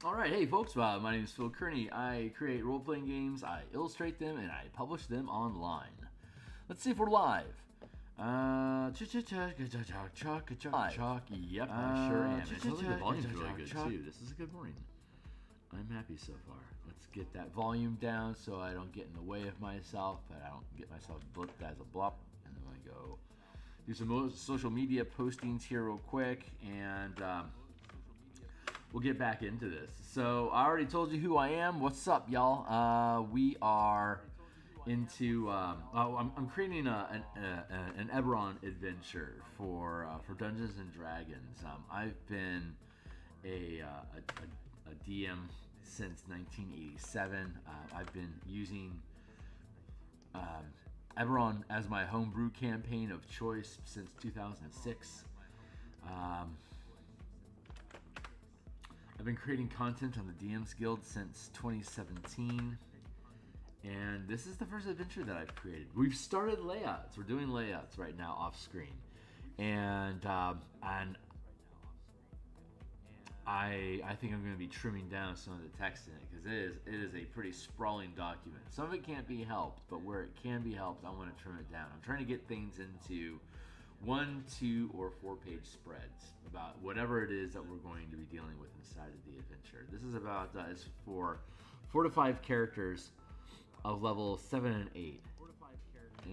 Alright, hey folks, my name is Phil Kearney. I create role-playing games, I illustrate them, and I publish them online. Let's see if we're live. Live. Yep, I sure am. It sounds like the volume's really good too. This is a good morning. I'm happy so far. Let's get that volume down so I don't get in the way of myself, but I don't get myself blipped as a blop. And then I go do some social media postings here real quick, and we'll get back into this. So I already told you who I am. What's up, y'all? We are into. I'm creating an Eberron adventure for Dungeons and Dragons. I've been a DM since 1987. I've been using Eberron as my homebrew campaign of choice since 2006. I've been creating content on the DMsGuild since 2017, and this is the first adventure that I've created. We've started layouts. We're doing layouts right now off screen, and I think I'm going to be trimming down some of the text in it because it is a pretty sprawling document. Some of it can't be helped, but where it can be helped, I want to trim it down. I'm trying to get things into 1, 2, or 4-page spreads about whatever it is that we're going to be dealing with inside of the adventure. This is about it's for 4 to 5 characters of level 7 and 8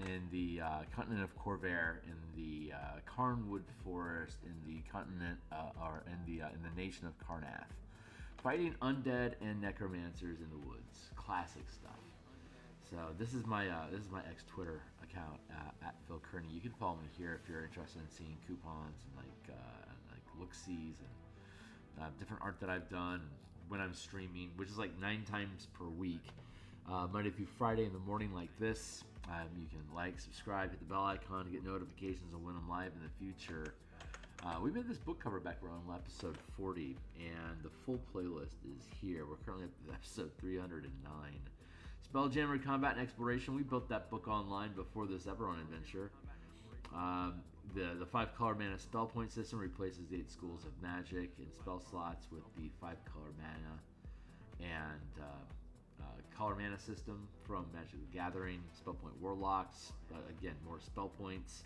in the continent of Corvair, in the Carnwood Forest, in the continent or in the nation of Carnath, fighting undead and necromancers in the woods. Classic stuff. So this is my ex Twitter account at Phil Kearney. You can follow me here if you're interested in seeing coupons and like look-sees and different art that I've done when I'm streaming, which is like 9 times per week, Monday through Friday in the morning like this. You can like, subscribe, hit the bell icon to get notifications of when I'm live in the future. We made this book cover back around episode 40, and the full playlist is here. We're currently at episode 309. Spelljammer, Combat, and Exploration. We built that book online before this Eberron adventure. The 5-color mana spell point system replaces the 8 schools of magic and spell slots with the 5-color mana and color mana system from Magic the Gathering. Spell Point Warlocks, again, more spell points.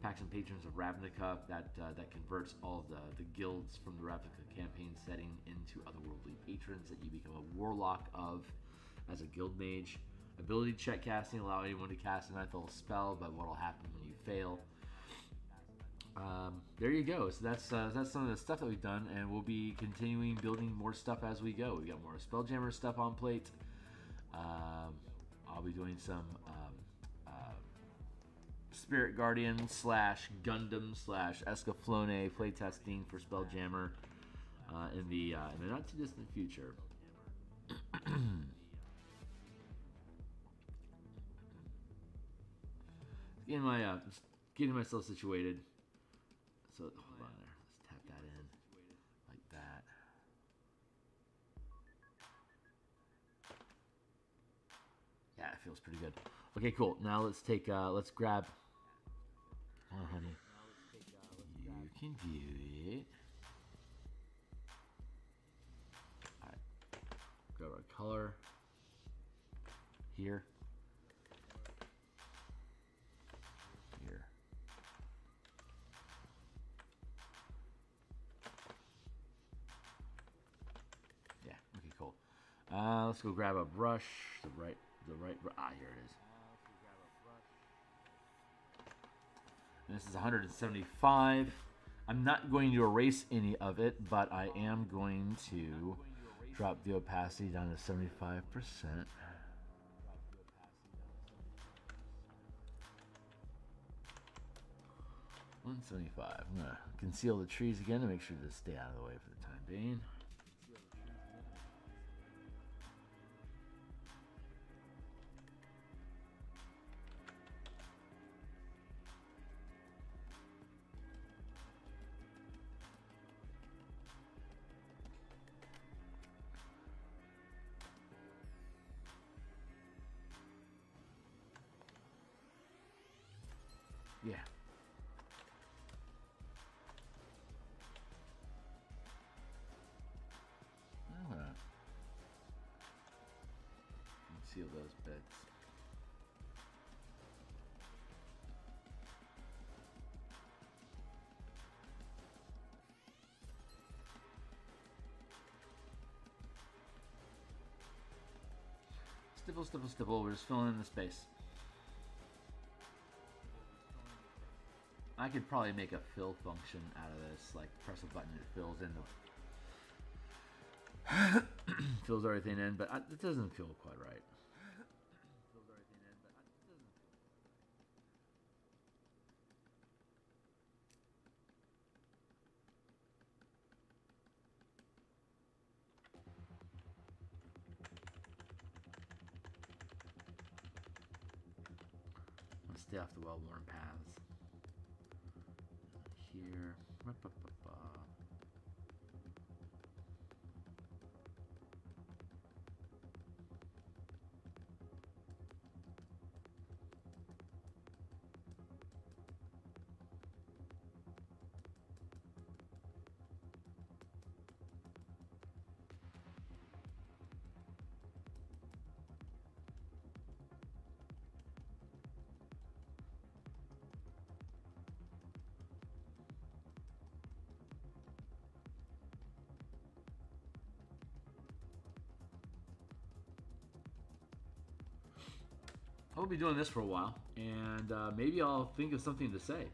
Pacts and Patrons of Ravnica, that converts all of the guilds from the Ravnica campaign setting into otherworldly patrons that you become a warlock of as a guild mage. Ability check casting, allow anyone to cast a 9th level spell, but what will happen when you fail. There you go. So that's some of the stuff that we've done, and we'll be continuing building more stuff as we go. We got more Spelljammer stuff on plate. I'll be doing some Spirit Guardian / Gundam / Escaflowne playtesting for Spelljammer in the not too distant future. Getting myself situated. So hold on there. Let's tap that in like that. Yeah, it feels pretty good. Okay, cool. Now let's grab. Oh, honey. You can view it. All right. Grab our color here. Here. Yeah. Okay. Cool. Let's go grab a brush. The right. Here it is. And this is 175. I'm not going to erase any of it, but I am going to drop the opacity down to 75%. I'm gonna conceal the trees again to make sure to stay out of the way for the time being. Yeah. I'm gonna few of those bits. Stipple, stipple, stipple. We're just filling in the space. I could probably make a fill function out of this, like press a button, it fills in the fills everything in, but it doesn't feel quite right. Let's stay off the well-worn paths. Here. I'll be doing this for a while, and maybe I'll think of something to say.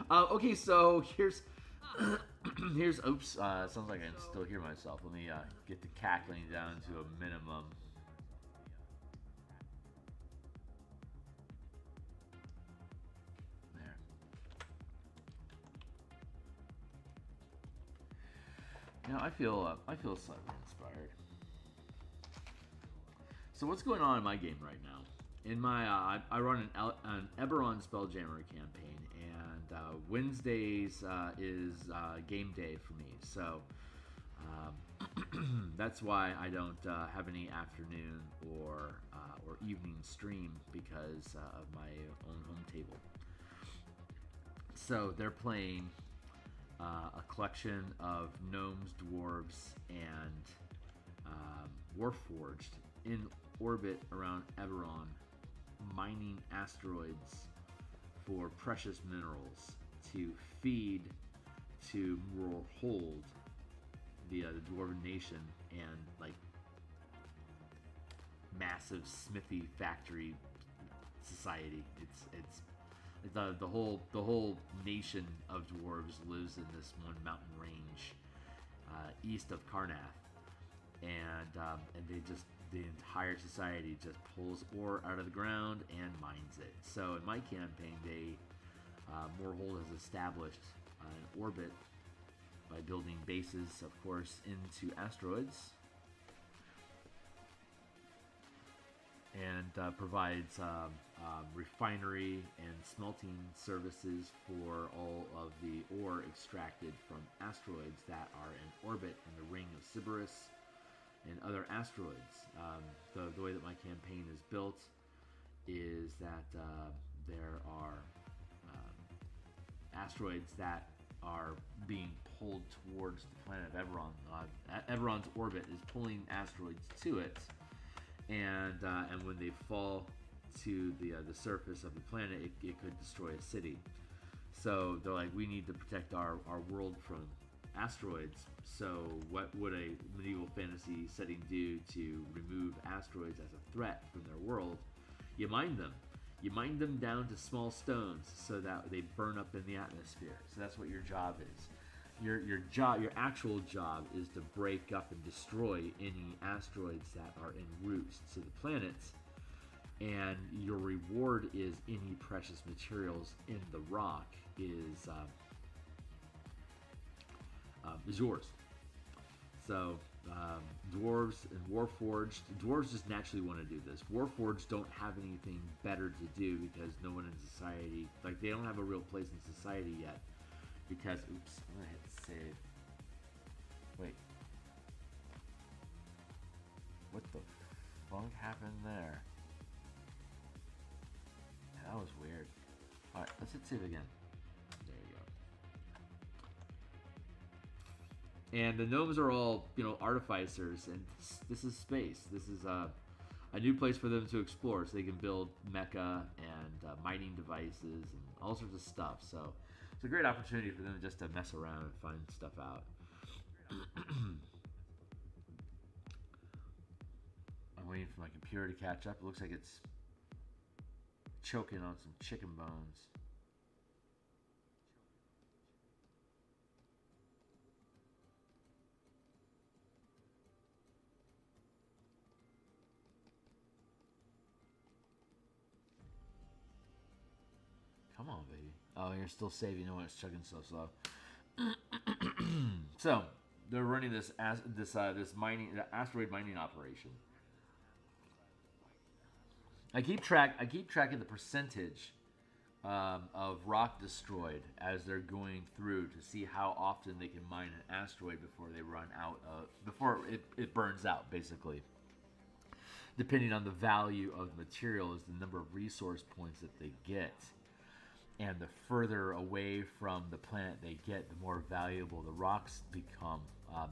Okay, so here's oops. Sounds like I can still hear myself. Let me get the cackling down to a minimum. There. Now I feel slightly inspired. So what's going on in my game right now? In my, I run an Eberron Spelljammer campaign, and Wednesdays is game day for me. So that's why I don't have any afternoon or evening stream because of my own home table. So they're playing a collection of gnomes, dwarves, and warforged in orbit around Eberron, mining asteroids for precious minerals to feed to or hold the dwarven nation and like massive smithy factory society. It's the whole nation of dwarves lives in this one mountain range east of Karnath, and the entire society just pulls ore out of the ground and mines it. So in my campaign, Moorhold has established an orbit by building bases, of course, into asteroids, and provides refinery and smelting services for all of the ore extracted from asteroids that are in orbit in the ring of Sybaris and other asteroids. The way that my campaign is built is that there are asteroids that are being pulled towards the planet of Eberron. Eberron's orbit is pulling asteroids to it, and when they fall to the surface of the planet, it could destroy a city. So they're like, we need to protect our world from asteroids. So what would a medieval fantasy setting do to remove asteroids as a threat from their world? You mine them. You mine them down to small stones so that they burn up in the atmosphere. So that's what your job is. Your actual job is to break up and destroy any asteroids that are en route to the planets. And your reward is any precious materials in the rock is yours. So dwarves and warforged, dwarves just naturally want to do this. Warforged don't have anything better to do because no one in society, like they don't have a real place in society yet. Because, oops, I'm gonna hit save. Wait. What the funk happened there? That was weird. Alright, let's hit save again. There And the gnomes are all, artificers, and this is space. This is a new place for them to explore, so they can build mecha and mining devices and all sorts of stuff. So it's a great opportunity for them just to mess around and find stuff out. I'm waiting for my computer to catch up. It looks like it's choking on some chicken bones. Come on, baby. Oh, you're still saving. No, it's chugging so slow. So they're running this mining asteroid mining operation. I keep track of the percentage of rock destroyed as they're going through to see how often they can mine an asteroid before they run out of before it burns out, basically. Depending on the value of the material is the number of resource points that they get. And the further away from the planet they get, the more valuable the rocks become.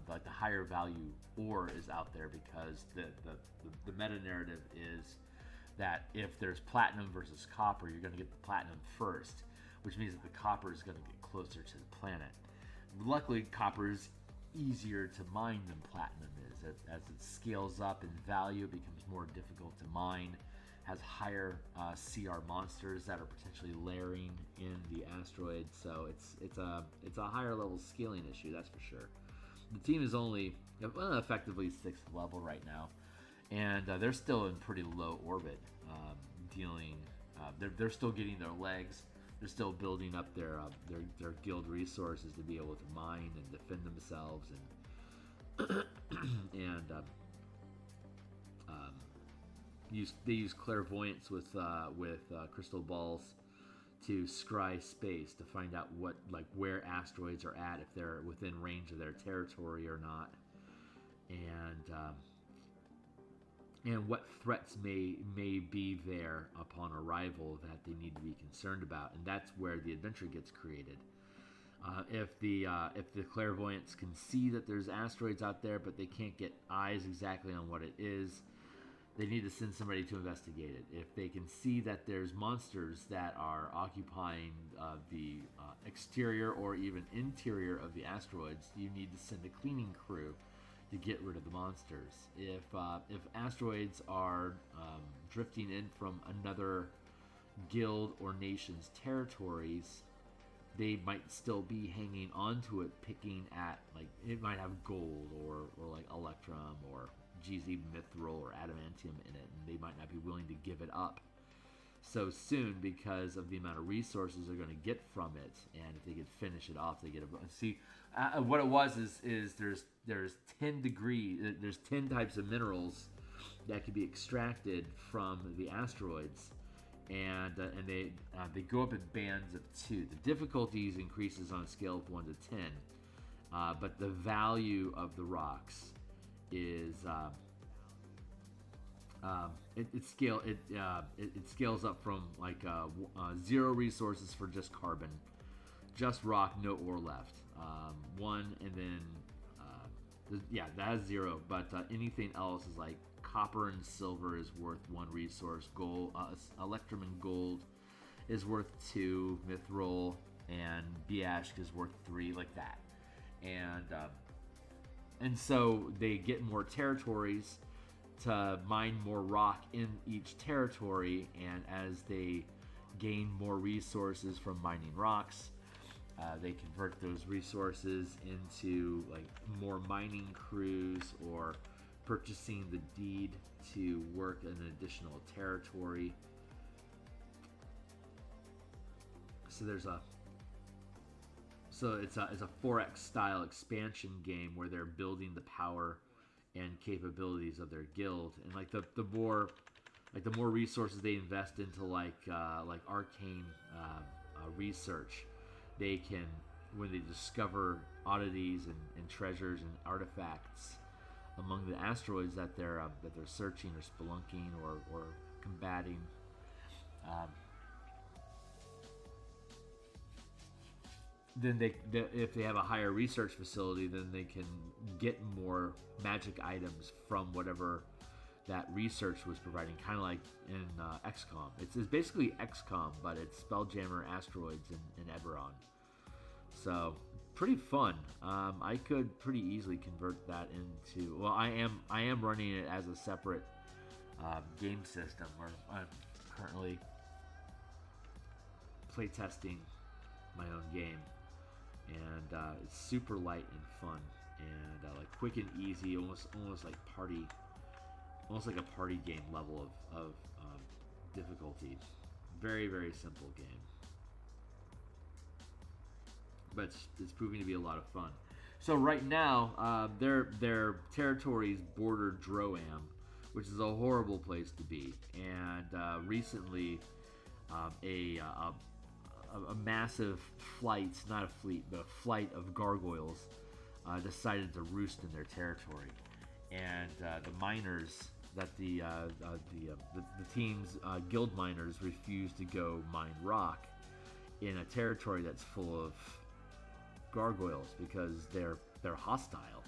Like the higher value ore is out there, because the meta narrative is that if there's platinum versus copper, you're going to get the platinum first, which means that the copper is going to get closer to the planet. Luckily, copper is easier to mine than platinum is. As it scales up in value, it becomes more difficult to mine. Has higher CR monsters that are potentially layering in the asteroid, so it's a higher level scaling issue, that's for sure. The team is only effectively 6th level right now, and they're still in pretty low orbit. They're still getting their legs. They're still building up their guild resources to be able to mine and defend themselves, and they use clairvoyance with crystal balls to scry space to find out where asteroids are at, if they're within range of their territory or not, and what threats may be there upon arrival that they need to be concerned about, and that's where the adventure gets created. If the clairvoyants can see that there's asteroids out there, but they can't get eyes exactly on what it is, they need to send somebody to investigate it. If they can see that there's monsters that are occupying the exterior or even interior of the asteroids, you need to send a cleaning crew to get rid of the monsters. If asteroids are drifting in from another guild or nation's territories, they might still be hanging onto it, picking at, it might have gold or electrum or GZ mithril or adamantium in it, and they might not be willing to give it up so soon because of the amount of resources they're going to get from it. And if they could finish it off, they get a see. What it was is there's 10 types of minerals that can be extracted from the asteroids, and they go up in bands of 2. The difficulties increases on a scale of 1 to 10, but the value of the rocks is it scales up from 0 resources for just carbon, just rock, no ore left. 1, and then that has 0. But anything else is like copper and silver is worth 1 resource. Gold, electrum and gold is worth 2. Mithril and Biashk is worth 3, like that. And so they get more territories to mine more rock in each territory, and as they gain more resources from mining rocks, they convert those resources into more mining crews or purchasing the deed to work an additional territory. So it's a 4X style expansion game where they're building the power and capabilities of their guild, and the more resources they invest into arcane research, they can, when they discover oddities and treasures and artifacts among the asteroids that they're searching or spelunking or combating. then if they have a higher research facility, then they can get more magic items from whatever that research was providing, kind of like in XCOM. It's basically XCOM, but it's Spelljammer asteroids in Eberron. So pretty fun. I could pretty easily convert that into. Well, I am running it as a separate game system, where I'm currently playtesting my own game, and it's super light and fun, and like quick and easy, almost like a party game level of difficulty. Very, very simple game, but it's proving to be a lot of fun. So right now, their territories border Droam, which is a horrible place to be. And recently, a massive flight, not a fleet, but a flight of gargoyles decided to roost in their territory. And the miners that the team's guild miners refused to go mine rock in a territory that's full of gargoyles because they're hostile.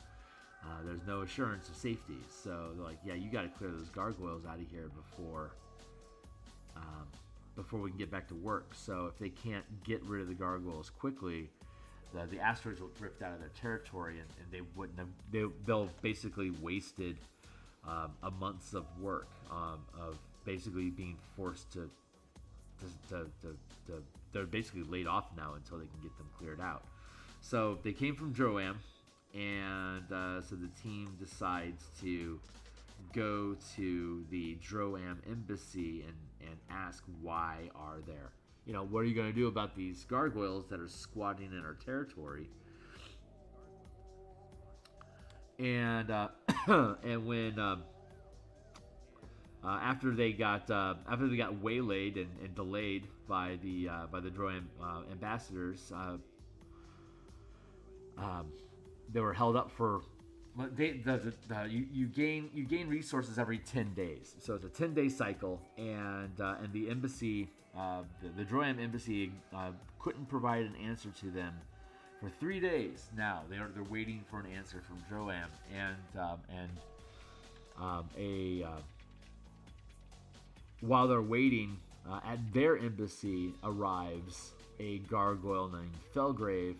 There's no assurance of safety, so they're like, yeah, you got to clear those gargoyles out of here before we can get back to work. So if they can't get rid of the gargoyles quickly, the asteroids will drift out of their territory, and they wouldn't have. They'll basically wasted a months of work of basically being forced to they're basically laid off now until they can get them cleared out. So they came from Droam, and so the team decides to go to the Droam embassy and ask, why are there, what are you going to do about these gargoyles that are squatting in our territory? And and when after they got waylaid and delayed by the Droam ambassadors, they were held up for. You gain resources every 10 days, so it's a 10-day cycle, and the embassy, the Droam embassy, couldn't provide an answer to them for 3 days. Now they're waiting for an answer from Droam, while they're waiting, at their embassy arrives a gargoyle named Felgrave,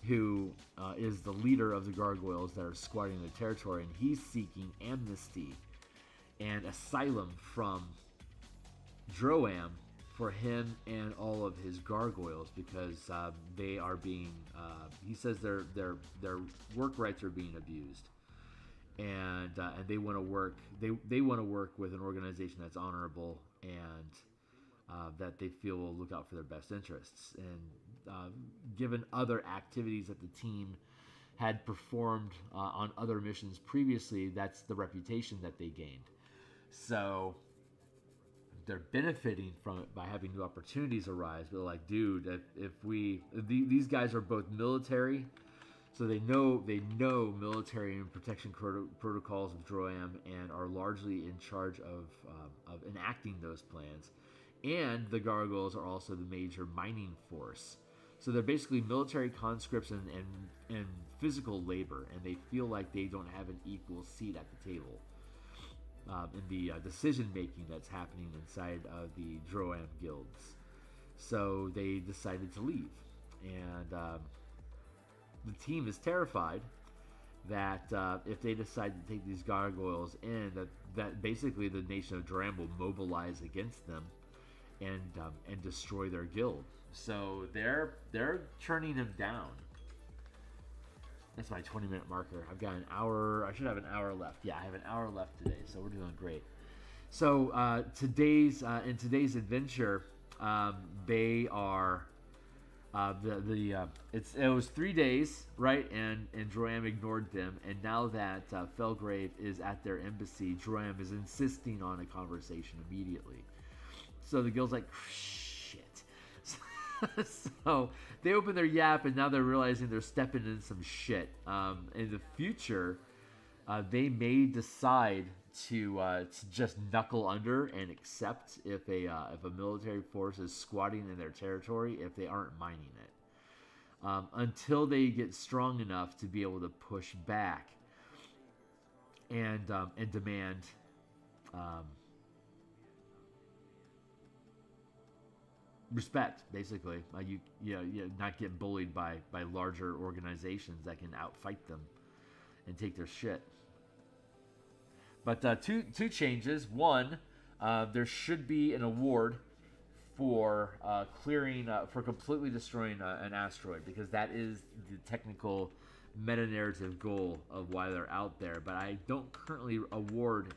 who is the leader of the gargoyles that are squatting the territory, and he's seeking amnesty and asylum from Droam for him and all of his gargoyles, because they are being, he says their work rights are being abused, and they want to work. They want to work with an organization that's honorable and that they feel will look out for their best interests. And given other activities that the team had performed on other missions previously, that's the reputation that they gained. So they're benefiting from it by having new opportunities arise. But they're like, dude, these guys are both military, so they know military and protection protocols of Droam and are largely in charge of enacting those plans. And the gargoyles are also the major mining force. So they're basically military conscripts and physical labor, and they feel like they don't have an equal seat at the table in the decision-making that's happening inside of the Droam guilds. So they decided to leave. And the team is terrified that if they decide to take these gargoyles in, that basically the nation of Droam will mobilize against them and destroy their guild. So they're turning him down. That's my 20-minute marker. I've got an hour. I should have an hour left. Yeah, I have an hour left today, so we're doing great. So in today's adventure, they are it was 3 days, right? And Droam ignored them, and now that Felgrave is at their embassy, Droam is insisting on a conversation immediately. So the guild's like, shit. So they open their yap, and now they're realizing they're stepping in some shit. In the future, they may decide to just knuckle under and accept if a military force is squatting in their territory if they aren't mining it. until they get strong enough to be able to push back and demand respect, basically. You not get bullied by larger organizations that can outfight them and take their shit. But two changes. One, there should be an award for clearing, for completely destroying an asteroid, because that is the technical meta-narrative goal of why they're out there. But I don't currently award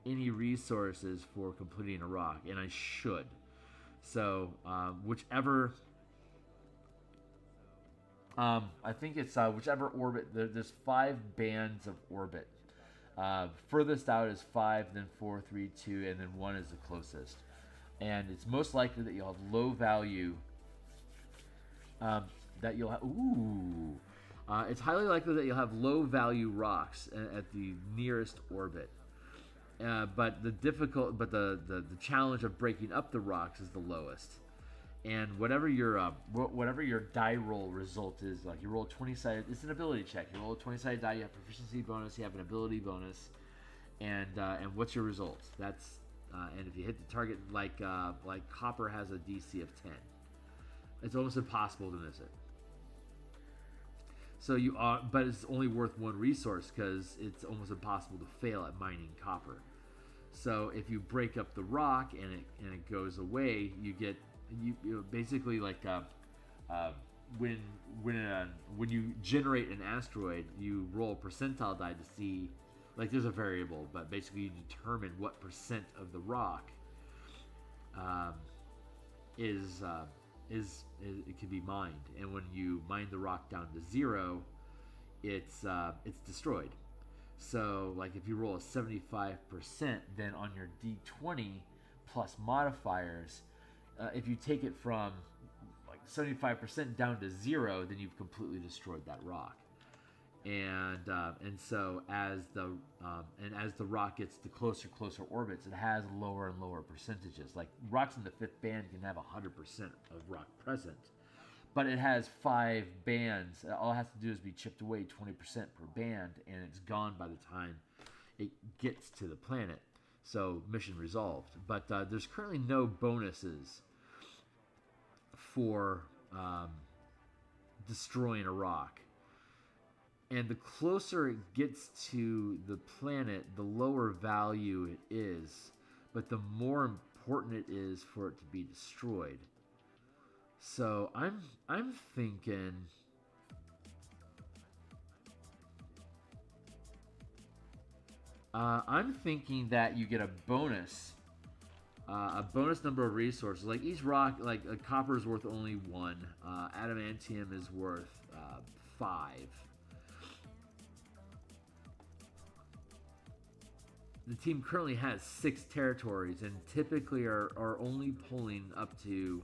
any resources for completing a rock, and I should. So whichever, I think it's whichever orbit. There's 5 bands of orbit. Furthest out is 5, then 4, 3, 2, and then 1 is the closest. And it's most likely that you'll have low value. It's highly likely that you'll have low value rocks at the nearest orbit. But the challenge of breaking up the rocks is the lowest. And whatever your die roll result is, like you roll a 20-sided, it's an ability check. You roll a 20-sided die, you have proficiency bonus, you have an ability bonus, and what's your result? That's and if you hit the target, like copper has a DC of 10, it's almost impossible to miss it. So but it's only worth 1 resource because it's almost impossible to fail at mining copper. So if you break up the rock and it goes away, you get basically like when you generate an asteroid, you roll a percentile die to see, like there's a variable, but basically you determine what percent of the rock is it can be mined, and when you mine the rock down to 0, it's destroyed. So like if you roll a 75%, then on your D20 plus modifiers, if you take it from like 75% down to 0, then you've completely destroyed that rock. And so as the rock gets to closer orbits, it has lower and lower percentages. Like rocks in the 5th band can have 100% of rock present, but it has 5 bands. All it has to do is be chipped away 20% per band, and it's gone by the time it gets to the planet. So mission resolved. But there's currently no bonuses for destroying a rock. And the closer it gets to the planet, the lower value it is, but the more important it is for it to be destroyed. So I'm thinking that you get a bonus number of resources. Like each rock, like copper is worth only 1, adamantium is worth 5. The team currently has 6 territories, and typically are only pulling up to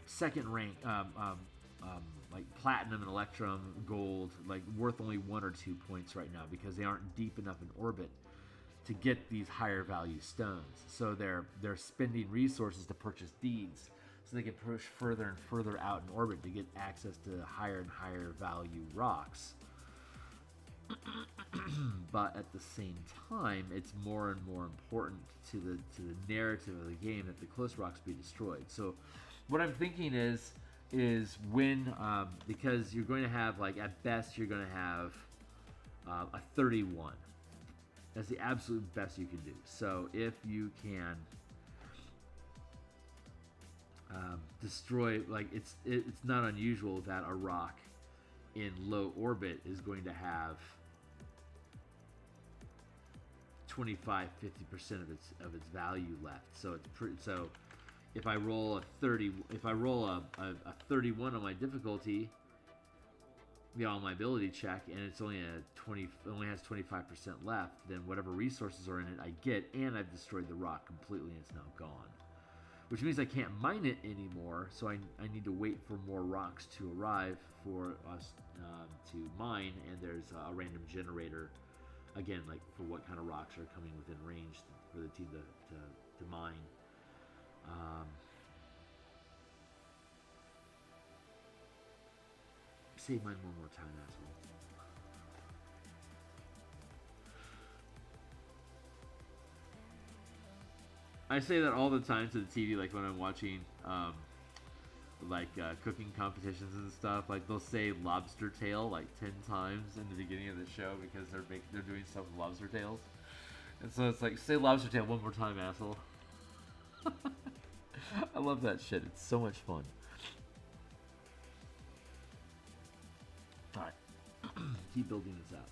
second rank, like platinum and electrum, gold, like worth only 1 or 2 points right now because they aren't deep enough in orbit to get these higher value stones. So they're spending resources to purchase deeds, so they can push further and further out in orbit to get access to higher and higher value rocks. But at the same time, it's more and more important to the narrative of the game that the close rocks be destroyed. So what I'm thinking is when because you're going to have, like, at best you're going to have a 31. That's the absolute best you can do. So if you can destroy, like, it's not unusual that a rock in low orbit is going to have 25-50% of its value left. So so if I roll a 31 on my difficulty, on my ability check, and it's only only has 25% left, then whatever resources are in it I get, and I've destroyed the rock completely and it's now gone. Which means I can't mine it anymore, so I need to wait for more rocks to arrive for us to mine, and there's a random generator, again, like for what kind of rocks are coming within range for the team to mine. Say mine one more time, asshole. I say that all the time to the TV, like when I'm watching, cooking competitions and stuff. Like they'll say lobster tail like 10 times in the beginning of the show because they're doing stuff with lobster tails, and so it's like, say lobster tail one more time, asshole. I love that shit. It's so much fun. All right, keep building this out.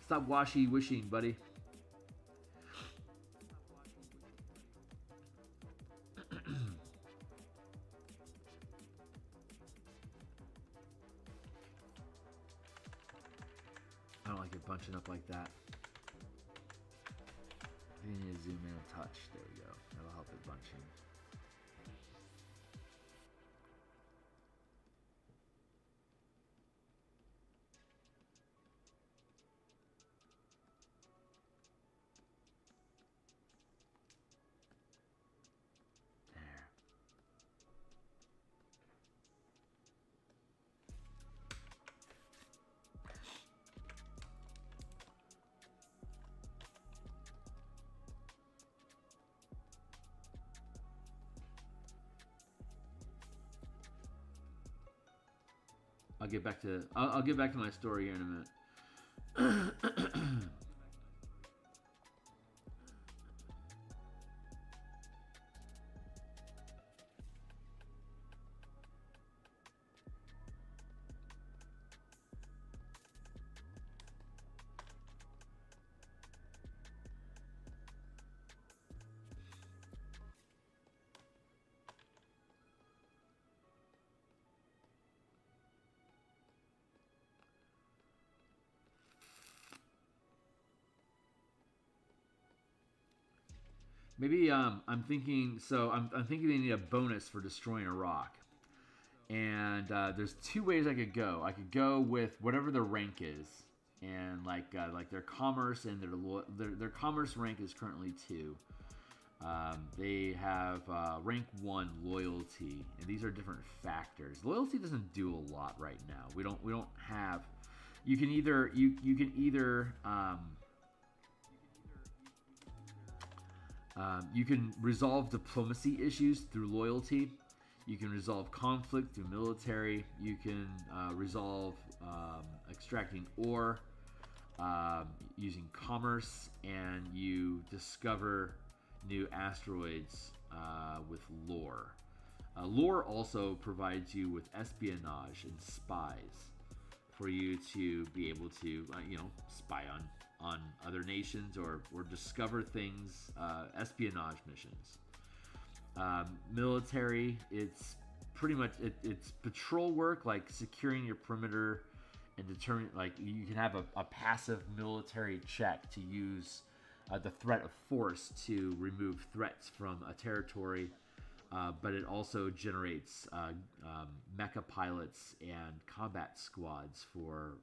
Stop washy wishing, buddy. I don't like it bunching up like that. I think you need to zoom in a touch. There we go. That'll help it bunching. I'll get back to my story here in a minute. Maybe I'm thinking. So I'm thinking they need a bonus for destroying a rock, and there's two ways I could go. I could go with whatever their rank is, and like their commerce and their commerce rank is currently 2. They have rank 1 loyalty, and these are different factors. Loyalty doesn't do a lot right now. We don't have. You can either you can resolve diplomacy issues through loyalty. You can resolve conflict through military. You can resolve extracting ore using commerce, and you discover new asteroids with lore. Lore also provides you with espionage and spies for you to be able to, spy on other nations or discover things, espionage missions. Military, it's pretty much it's patrol work, like securing your perimeter and determine, like you can have a passive military check to use the threat of force to remove threats from a territory, but it also generates mecha pilots and combat squads for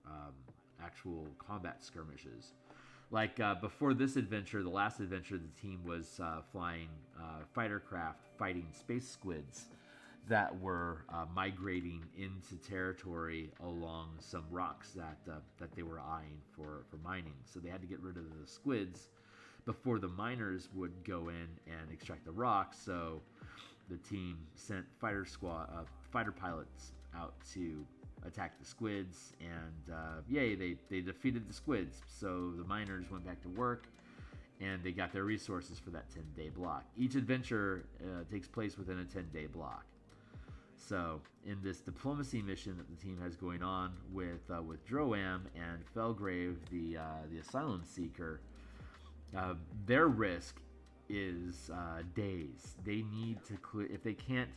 actual combat skirmishes. Like before this adventure, the last adventure, the team was flying fighter craft, fighting space squids that were migrating into territory along some rocks that they were eyeing for mining. So they had to get rid of the squids before the miners would go in and extract the rocks. So the team sent fighter pilots out to attack the squids, and yay, they defeated the squids. So the miners went back to work, and they got their resources for that 10-day block. Each adventure takes place within a 10-day block. So in this diplomacy mission that the team has going on with Droam and Felgrave, the Asylum Seeker, their risk is days. They need to clear. If they can't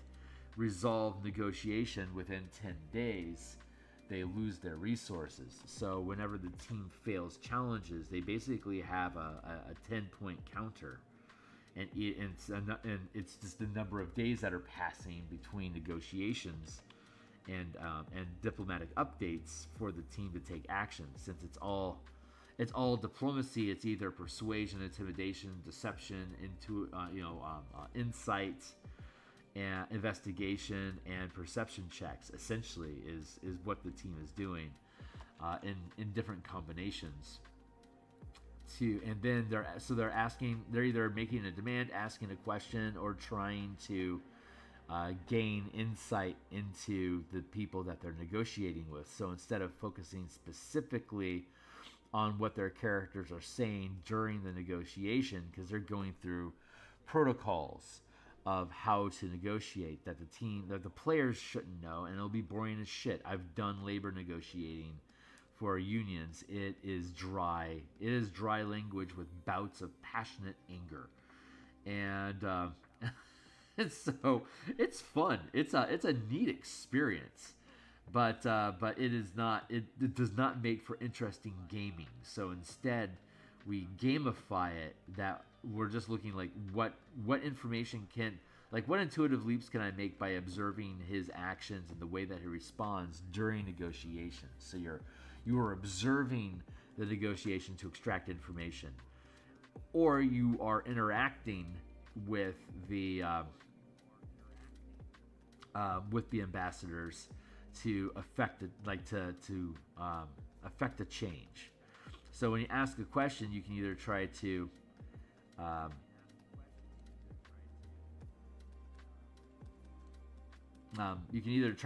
resolve negotiation within 10 days, they lose their resources. So whenever the team fails challenges, they basically have a 10-point counter, and it's just the number of days that are passing between negotiations and diplomatic updates for the team to take action. Since it's all diplomacy, it's either persuasion, intimidation, deception, insight, and investigation and perception checks. Essentially, is what the team is doing in different combinations. And then they're either making a demand, asking a question, or trying to gain insight into the people that they're negotiating with. So instead of focusing specifically on what their characters are saying during the negotiation, because they're going through protocols of how to negotiate that the players shouldn't know, and it'll be boring as shit. I've done labor negotiating for unions. It is dry. It is dry language with bouts of passionate anger, and so it's fun. It's a neat experience, but it is not. It does not make for interesting gaming. So instead, we gamify it. That we're just looking like what information what intuitive leaps can I make by observing his actions and the way that he responds during negotiations. So you are observing the negotiation to extract information, or you are interacting with the ambassadors to affect it, affect a change. So when you ask a question, you can either try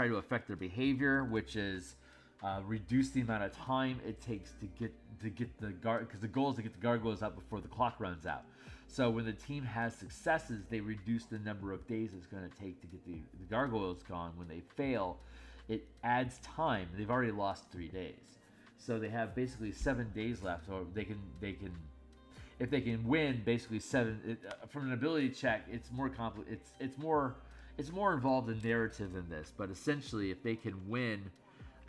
to affect their behavior, which is reduce the amount of time it takes to get the guard, because the goal is to get the gargoyles out before the clock runs out. So when the team has successes, they reduce the number of days it's going to take to get the gargoyles gone. When they fail, it adds time. They've already lost 3 days, so they have basically 7 days left, or they can if they can win basically 7 from an ability check. It's more complicated. It's more involved in narrative than this, but essentially, if they can win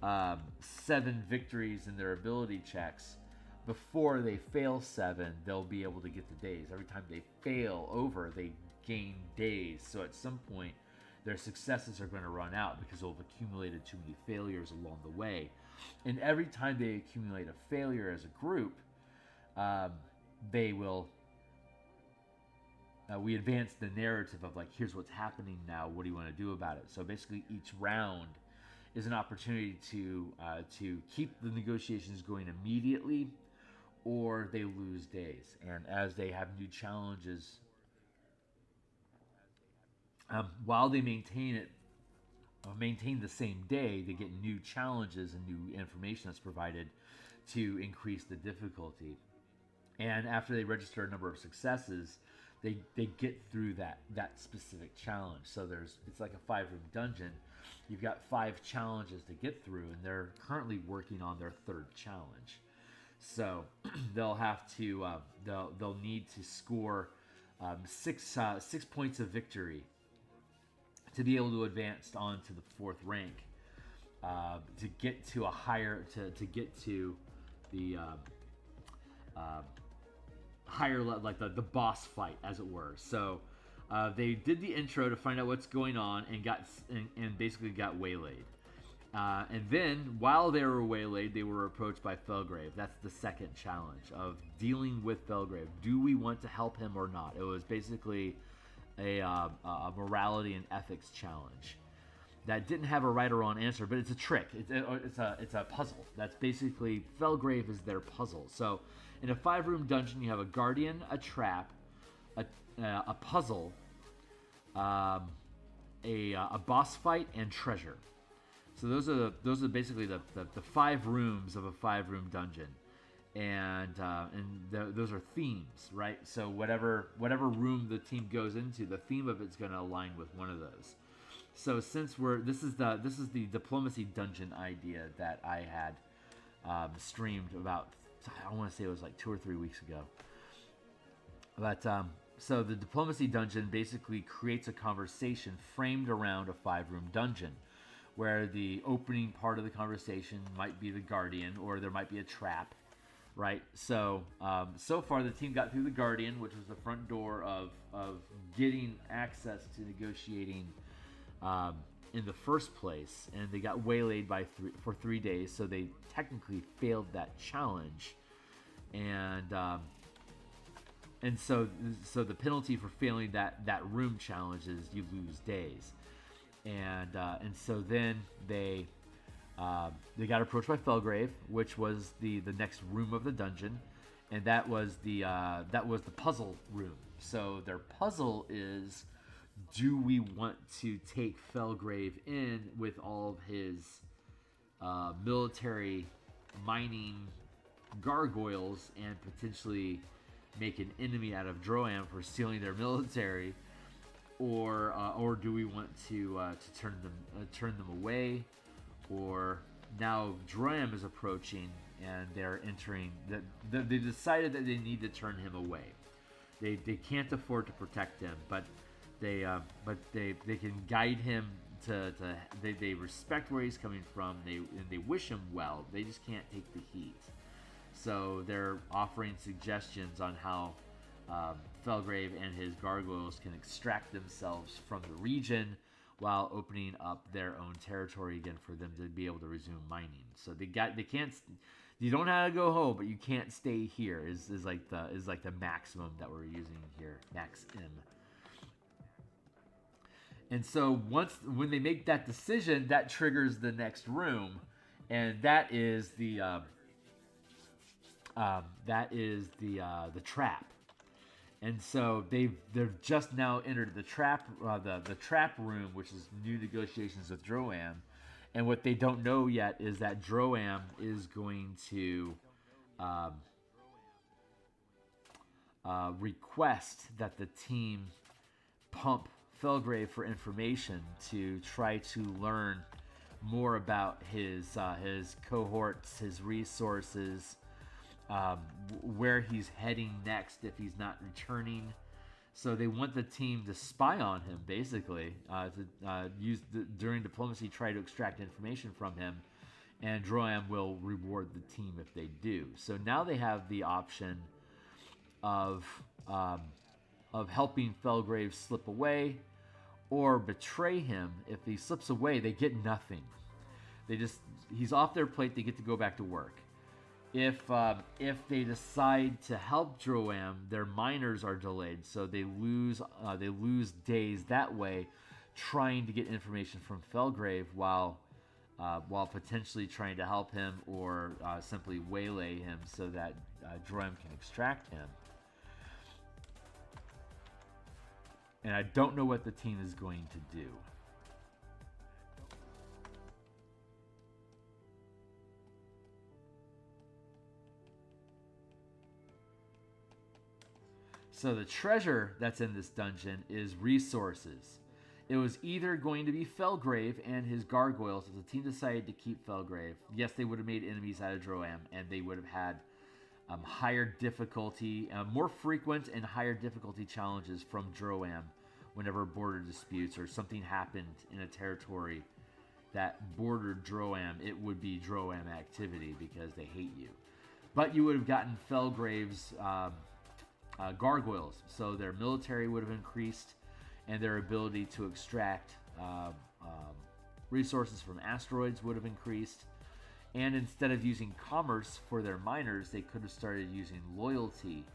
7 victories in their ability checks before they fail 7, they'll be able to get the days. Every time they fail over, they gain days. So at some point, their successes are going to run out because they'll have accumulated too many failures along the way. And every time they accumulate a failure as a group, they will. We advance the narrative of here's what's happening now. What do you want to do about it? So basically, each round is an opportunity to keep the negotiations going immediately, or they lose days. And as they have new challenges, while they maintain the same day, they get new challenges and new information that's provided to increase the difficulty. And after they register a number of successes, they get through that specific challenge. So it's like a 5-room dungeon. You've got 5 challenges to get through, and they're currently working on their 3rd challenge. So they'll have to they'll need to score 6 points of victory to be able to advance on to the 4th rank, to get to a higher to get to the higher level, like the boss fight, as it were. So they did the intro to find out what's going on, and basically got waylaid. And then, while they were waylaid, they were approached by Felgrave. That's the 2nd challenge of dealing with Felgrave. Do we want to help him or not? It was basically a morality and ethics challenge that didn't have a right or wrong answer, but it's a trick. It's a puzzle. That's basically, Felgrave is their puzzle. So in a 5-room dungeon, you have a guardian, a trap, a puzzle, a boss fight, and treasure. So those are basically the 5 rooms of a 5-room dungeon, and those are themes, right? So whatever room the team goes into, the theme of it's going to align with one of those. So since this is the diplomacy dungeon idea that I had streamed about, I want to say it was like 2 or 3 weeks ago. But so the diplomacy dungeon basically creates a conversation framed around a 5-room dungeon, where the opening part of the conversation might be the guardian, or there might be a trap, right? So so far the team got through the guardian, which was the front door of getting access to negotiating in the first place, and they got waylaid for 3 days, so they technically failed that challenge. And so the penalty for failing that room challenge is you lose days, and so then they got approached by Felgrave, which was the next room of the dungeon, and that was the puzzle room. So their puzzle is, do we want to take Felgrave in with all of his military mining gargoyles and potentially make an enemy out of Droam for stealing their military, or do we want to turn them away? Or now Droam is approaching and they're entering. They decided that they need to turn him away. They can't afford to protect him, but they can guide him to they respect where he's coming from. They wish him well. They just can't take the heat. So they're offering suggestions on how Felgrave and his gargoyles can extract themselves from the region while opening up their own territory again for them to be able to resume mining. So they can't. You don't have to go home, but you can't stay here. Is like the maximum that we're using here, max M. And so when they make that decision, that triggers the next room, and that is the trap. And so they've just now entered the trap room, which is new negotiations with Droam. And what they don't know yet is that Droam is going to request that the team pump Felgrave for information to try to learn more about his cohorts, his resources, where he's heading next if he's not returning. So they want the team to spy on him, basically, during diplomacy, try to extract information from him, and Droam will reward the team if they do. So now they have the option of helping Felgrave slip away, or betray him. If he slips away, they get nothing. He's off their plate. They get to go back to work. If they decide to help Droam, their miners are delayed, so they lose days that way, trying to get information from Felgrave while potentially trying to help him or simply waylay him so that Droam can extract him. And I don't know what the team is going to do. So the treasure that's in this dungeon is resources. It was either going to be Felgrave and his gargoyles. If the team decided to keep Felgrave, yes, they would have made enemies out of Droam, and they would have had higher difficulty, more frequent and higher difficulty challenges from Droam whenever border disputes or something happened in a territory that bordered Droam. It would be Droam activity because they hate you. But you would have gotten Felgrave's gargoyles, so their military would have increased, and their ability to extract resources from asteroids would have increased. And instead of using commerce for their miners, they could have started using loyalty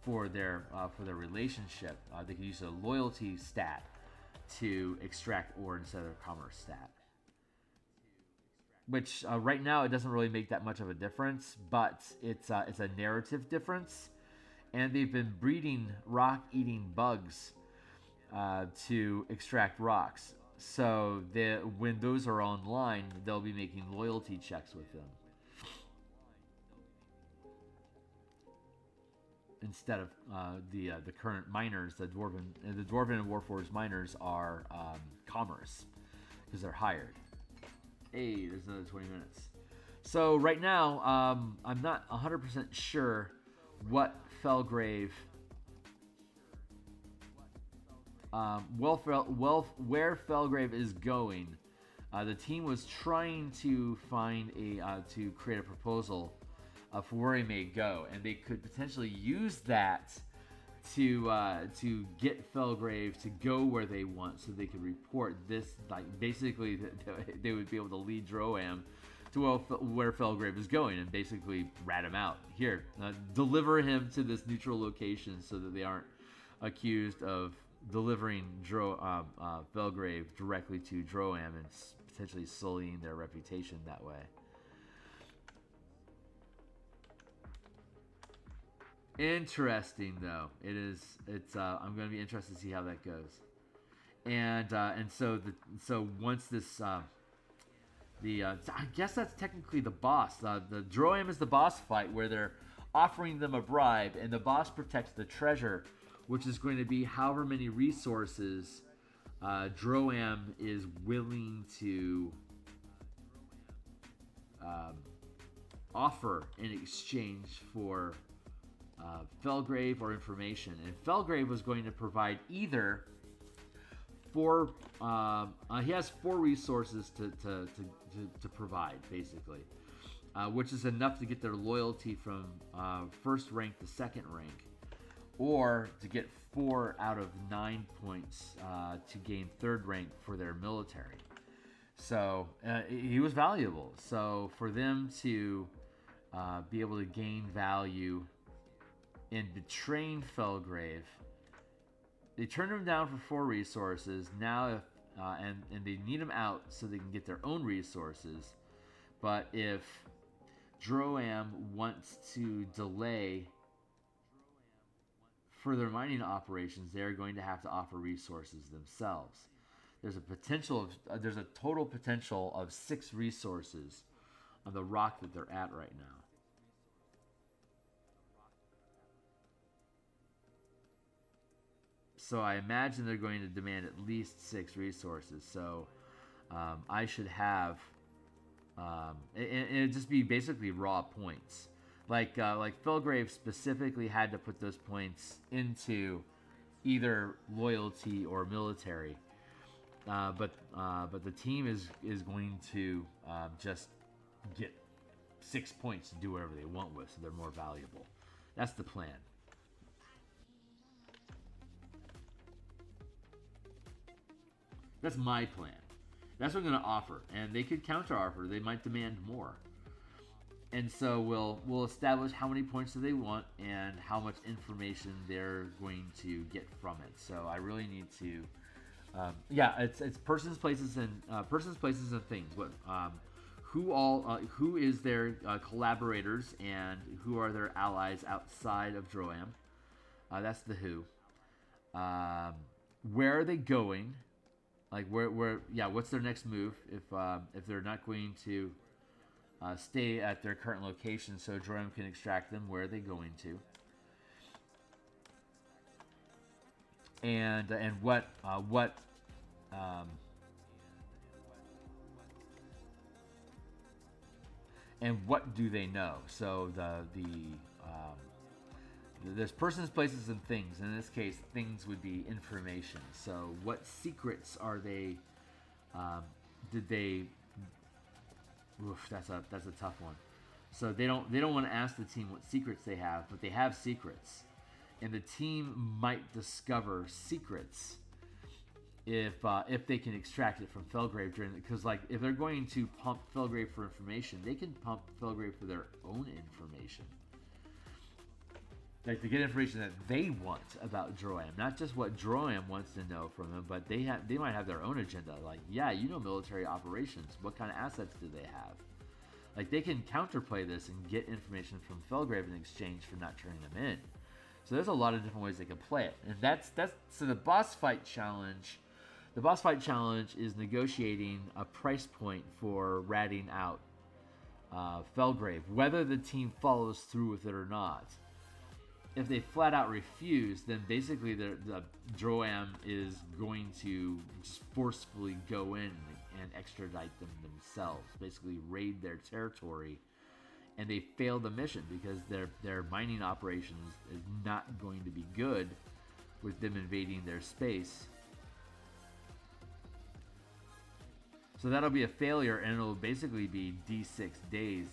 for their relationship. They could use a loyalty stat to extract ore instead of a commerce stat. Which right now it doesn't really make that much of a difference, but it's a narrative difference. And they've been breeding rock-eating bugs to extract rocks. So when those are online, they'll be making loyalty checks with them instead of the current miners. The Dwarven and Warforged miners are commerce because they're hired. Hey, there's another 20 minutes. So right now, I'm not 100% sure what Felgrave, where Felgrave is going. The team was trying to find to create a proposal for where he may go, and they could potentially use that to get Felgrave to go where they want, so they could report this. Like basically, they would be able to lead Droam where Felgrave is going and basically rat him out. Here, deliver him to this neutral location so that they aren't accused of delivering Felgrave directly to Droam and potentially sullying their reputation that way. Interesting, though. I'm going to be interested to see how that goes. And so once this, I guess that's technically the boss. The Droam is the boss fight where they're offering them a bribe, and the boss protects the treasure, which is going to be however many resources Droam is willing to offer in exchange for Felgrave or information. And Felgrave was going to provide either he has 4 resources to provide, basically, which is enough to get their loyalty from first rank to second rank, or to get 4 out of 9 points to gain third rank for their military. So he was valuable. So for them to be able to gain value in betraying Felgrave, they turned him down for 4 resources. Now, and they need him out so they can get their own resources. But if Droam wants to delay further mining operations, they're going to have to offer resources themselves. There's a total potential of 6 resources on the rock that they're at right now. So I imagine they're going to demand at least 6 resources. So I should have, and it'd just be basically raw points. Like Felgrave specifically had to put those points into either loyalty or military. But the team is going to just get 6 points to do whatever they want with, so they're more valuable. That's the plan. That's my plan. That's what I'm going to offer. And they could counter-offer. They might demand more. And so we'll establish how many points do they want and how much information they're going to get from it. So I really need to... it's persons, places, and things. Who is their collaborators and who are their allies outside of Droam? That's the who. Where are they going? Like what's their next move if they're not going to stay at their current location so Droam can extract them? Where are they going to? And what do they know? So there's persons, places, and things. In this case, things would be information. So what secrets are they? Did they? Oof, that's a tough one. So they don't want to ask the team what secrets they have, but they have secrets, and the team might discover secrets if they can extract it from Felgrave because if they're going to pump Felgrave for information, they can pump Felgrave for their own information. Like to get information that they want about Droam, not just what Droam wants to know from them, but they might have their own agenda. Like, military operations. What kind of assets do they have? Like they can counterplay this and get information from Felgrave in exchange for not turning them in. So there's a lot of different ways they can play it, and that's so the boss fight challenge. The boss fight challenge is negotiating a price point for ratting out Felgrave, whether the team follows through with it or not. If they flat out refuse, then basically the Droam is going to just forcefully go in and extradite them themselves, basically raid their territory, and they fail the mission because their mining operations is not going to be good with them invading their space. So that'll be a failure, and it'll basically be D6 days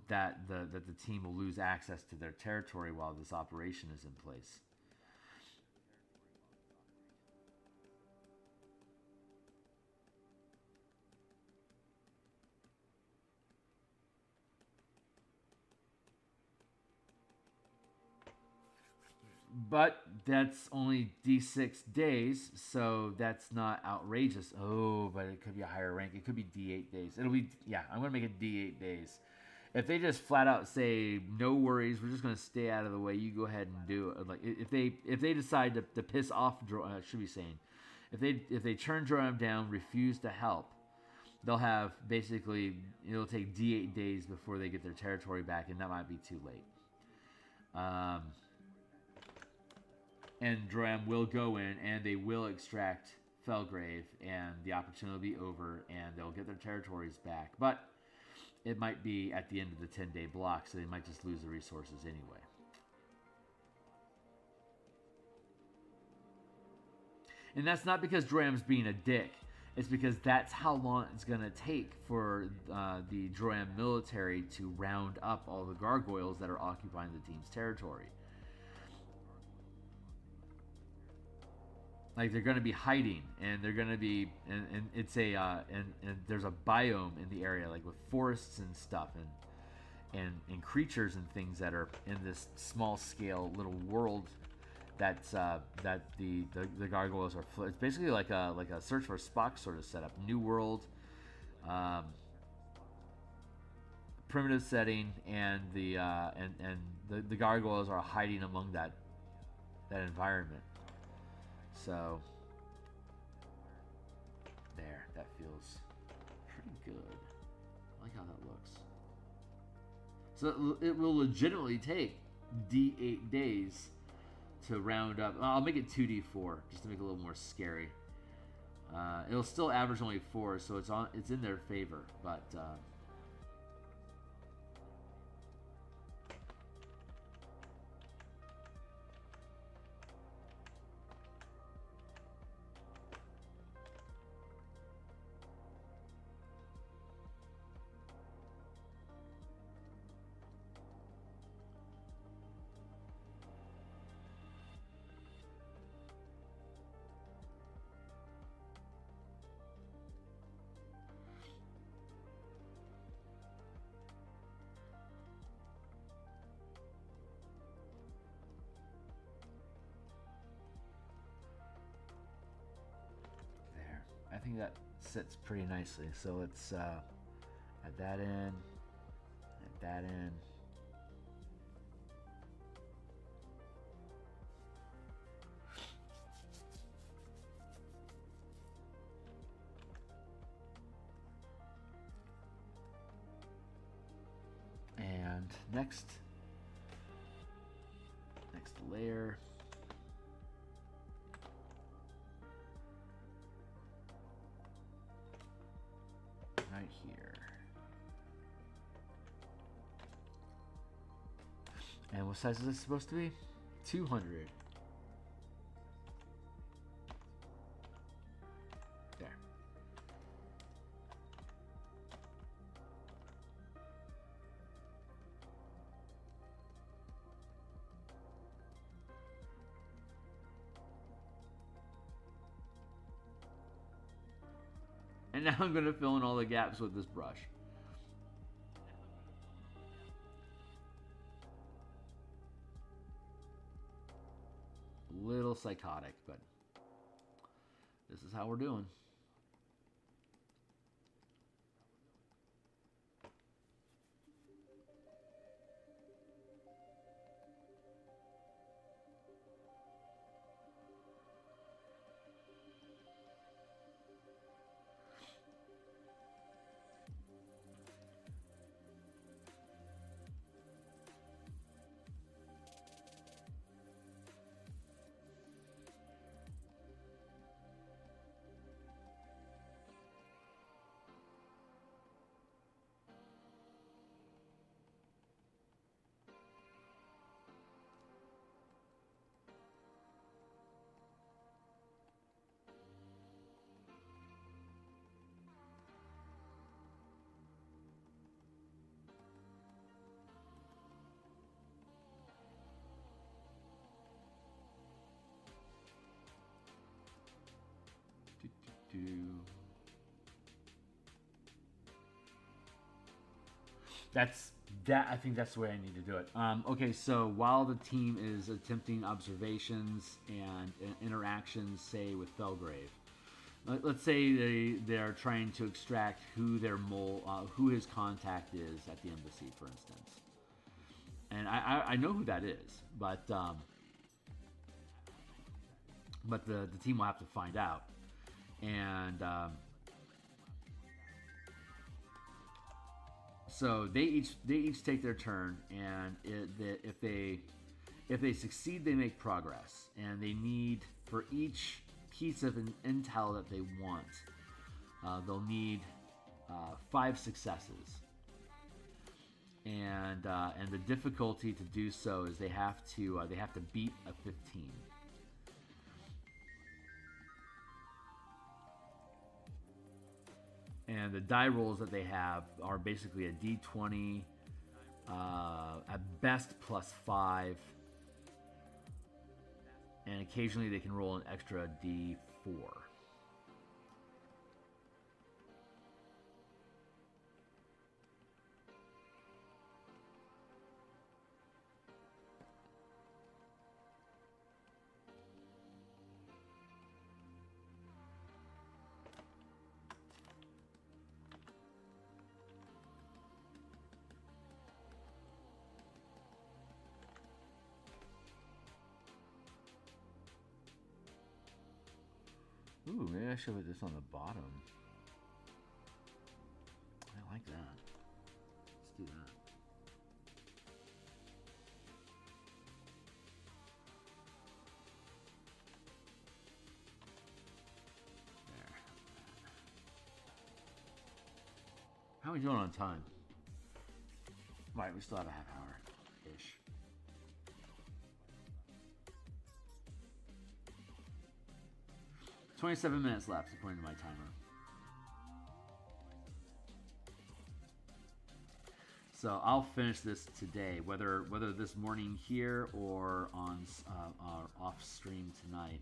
that the team will lose access to their territory while this operation is in place. But that's only D6 days, so that's not outrageous. Oh, but it could be a higher rank. It could be D8 days. It'll be, yeah, I'm going to make it D8 days. If they just flat out say, no worries, we're just going to stay out of the way, you go ahead and do it. Like, if they decide to piss off, I should be saying, if they turn Droam down, refuse to help, they'll have basically, it'll take D8 days before they get their territory back, and that might be too late. And Droam will go in, and they will extract Felgrave, and the opportunity will be over, and they'll get their territories back. But it might be at the end of the 10-day block, so they might just lose the resources anyway. And that's not because Droam's being a dick. It's because that's how long it's going to take for the Droam military to round up all the gargoyles that are occupying the team's territory. Like, they're going to be hiding, and they're going to be, and it's a, and there's a biome in the area, like with forests and stuff, and creatures and things that are in this small scale little world that's that the gargoyles are. It's basically like a Search for Spock sort of setup. New world, primitive setting, and the gargoyles are hiding among that environment. So there, that feels pretty good. I like how that looks. So it will legitimately take D8 days to round up. I'll make it 2D4 just to make it a little more scary. It'll still average only 4, so it's in their favor, but I think that sits pretty nicely. So let's add that in, add that in. And next layer. Right here. And what size is this supposed to be? 200. There. And now I'm going to fill in all the gaps with this brush. A little psychotic, but this is how we're doing. I think that's the way I need to do it. Okay, so while the team is attempting observations and interactions, say with Felgrave, let's say they're trying to extract who their who his contact is at the embassy, for instance. And I know who that is, but the team will have to find out. And so they each take their turn, and if they succeed, they make progress, and they need, for each piece of intel that they want, they'll need 5 successes. And the difficulty to do so is they have to beat a 15. And the die rolls that they have are basically a d20, at best +5, and occasionally they can roll an extra d4. Ooh, maybe I should put this on the bottom. I like that. Let's do that. There. How are we doing on time? Right, we still have a half hour-ish. "27 minutes left, according to my timer." So I'll finish this today, whether this morning here or on off stream tonight.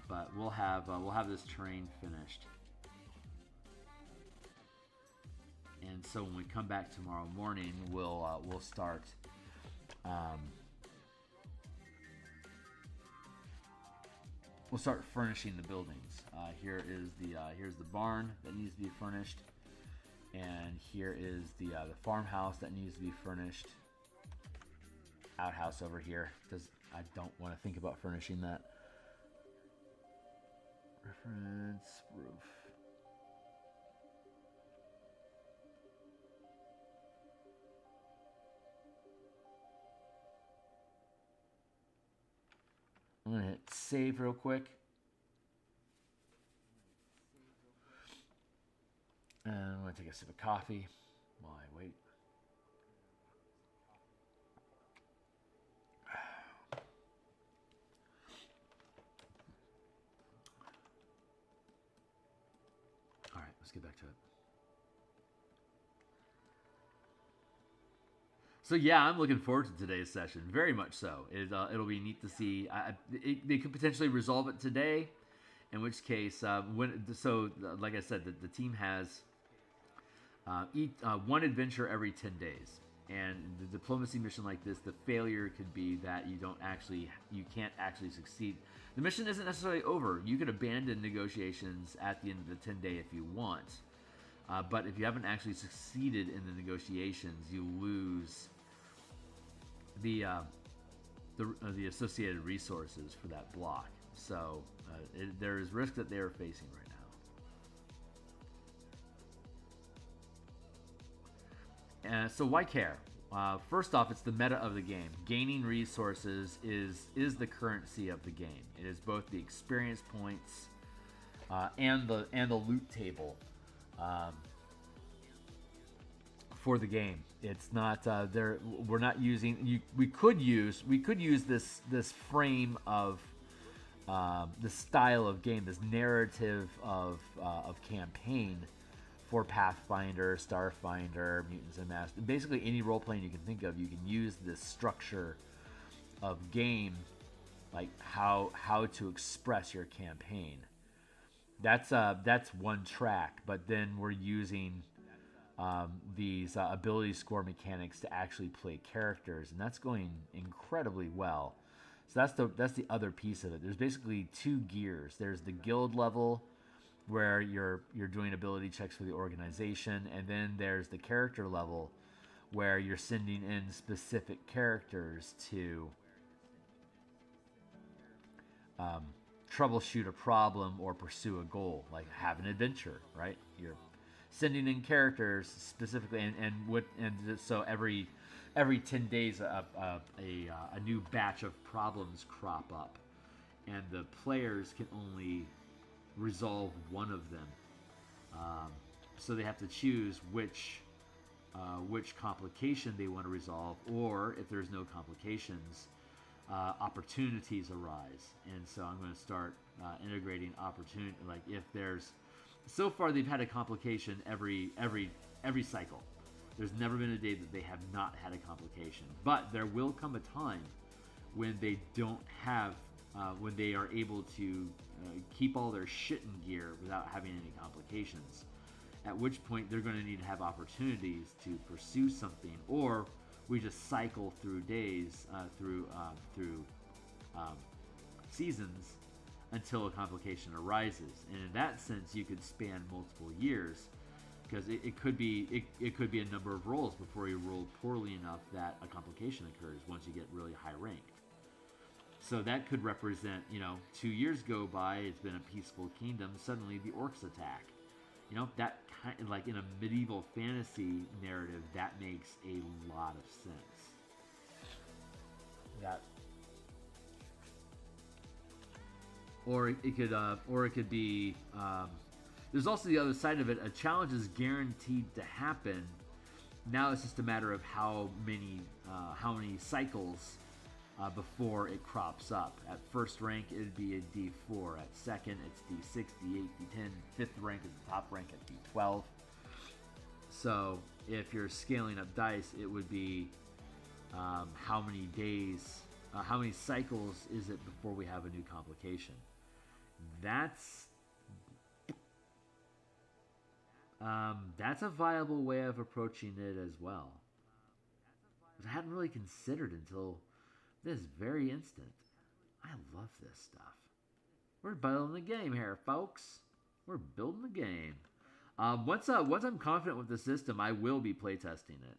But we'll have this terrain finished. And so when we come back tomorrow morning, we'll start. We'll start furnishing the buildings. Here's the barn that needs to be furnished, and here is the farmhouse that needs to be furnished. Outhouse over here, because I don't want to think about furnishing that. Reference roof. I'm going to hit save real quick. And I'm going to take a sip of coffee while I wait. All right, let's get back to it. So yeah, I'm looking forward to today's session, very much so. It'll be neat to see. They could potentially resolve it today, in which case, like I said, the team has one adventure every 10 days, and the diplomacy mission like this, the failure could be that you can't actually succeed. The mission isn't necessarily over. You could abandon negotiations at the end of the 10-day if you want, but if you haven't actually succeeded in the negotiations, you lose the associated resources for that block. So there is risk that they are facing right now. So why care? First off, it's the meta of the game. Gaining resources is the currency of the game. It is both the experience points and the loot table for the game. It's not there. We're not using. We could use this frame of the style of game, this narrative of campaign for Pathfinder, Starfinder, Mutants and Master. Basically, any role playing you can think of, you can use this structure of game, like how to express your campaign. That's one track, but then we're using these ability score mechanics to actually play characters, and that's going incredibly well. So that's the other piece of it. There's basically two gears. There's the guild level, where you're doing ability checks for the organization, and then there's the character level, where you're sending in specific characters to troubleshoot a problem or pursue a goal, like have an adventure, right? You're sending in characters specifically, and so every 10 days a new batch of problems crop up, and the players can only resolve one of them. So they have to choose which complication they want to resolve, or if there's no complications, opportunities arise. And so I'm going to start integrating opportunity. Like if there's, so far they've had a complication every cycle. There's never been a day that they have not had a complication. But there will come a time when they don't have, when they are able to keep all their shit in gear without having any complications. At which point they're going to need to have opportunities to pursue something, or we just cycle through days, through seasons until a complication arises. And in that sense, you could span multiple years, because it could be a number of rolls before you roll poorly enough that a complication occurs once you get really high ranked. So that could represent, 2 years go by, it's been a peaceful kingdom, suddenly the orcs attack. That kind of, like in a medieval fantasy narrative, that makes a lot of sense. That, or it could be. There's also the other side of it. A challenge is guaranteed to happen. Now it's just a matter of how many cycles before it crops up. At first rank, it'd be a D4. At second, it's D6, D8, D10. Fifth rank is the top rank at D12. So if you're scaling up dice, it would be how many days, how many cycles is it before we have a new complication? That's a viable way of approaching it as well. I hadn't really considered until this very instant. I love this stuff. We're building the game here, folks. We're building the game. Once I'm confident with the system, I will be playtesting it.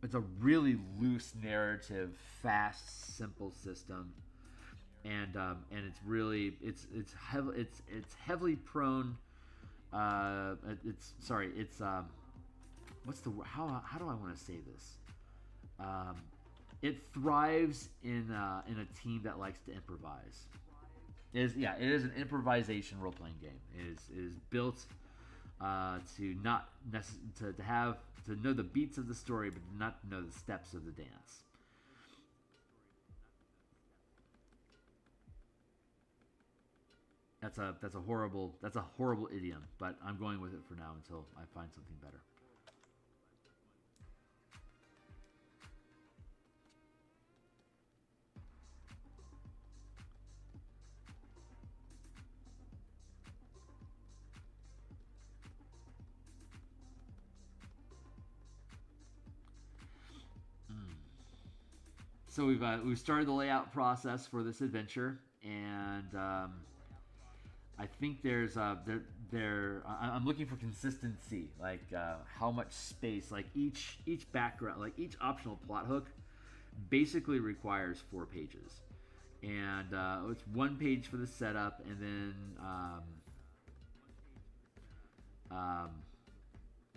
It's a really loose narrative, fast, simple system, and it's really it's heavily prone. What's the how do I want to say this? It thrives in a team that likes to improvise. It is an improvisation role playing game. It is built to know the beats of the story, but not to know the steps of the dance. That's a horrible idiom, but I'm going with it for now until I find something better. So we've started the layout process for this adventure, and I think there's I'm looking for consistency, like how much space, like each background, like each optional plot hook, basically requires 4 pages, and it's 1 page for the setup, and then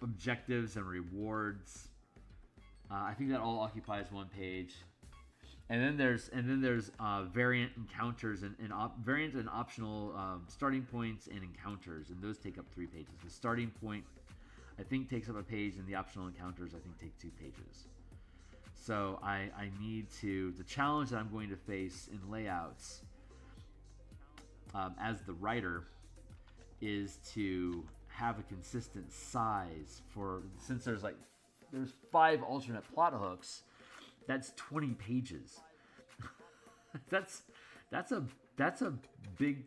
objectives and rewards. I think that all occupies 1 page. And then there's variant encounters and variant and optional starting points and encounters, and those take up 3 pages. The starting point, I think, takes up a page, and the optional encounters, I think, take 2 pages. So I need to, the challenge that I'm going to face in layouts as the writer is to have a consistent size for, since there's like there's 5 alternate plot hooks. That's 20 pages. that's a that's a big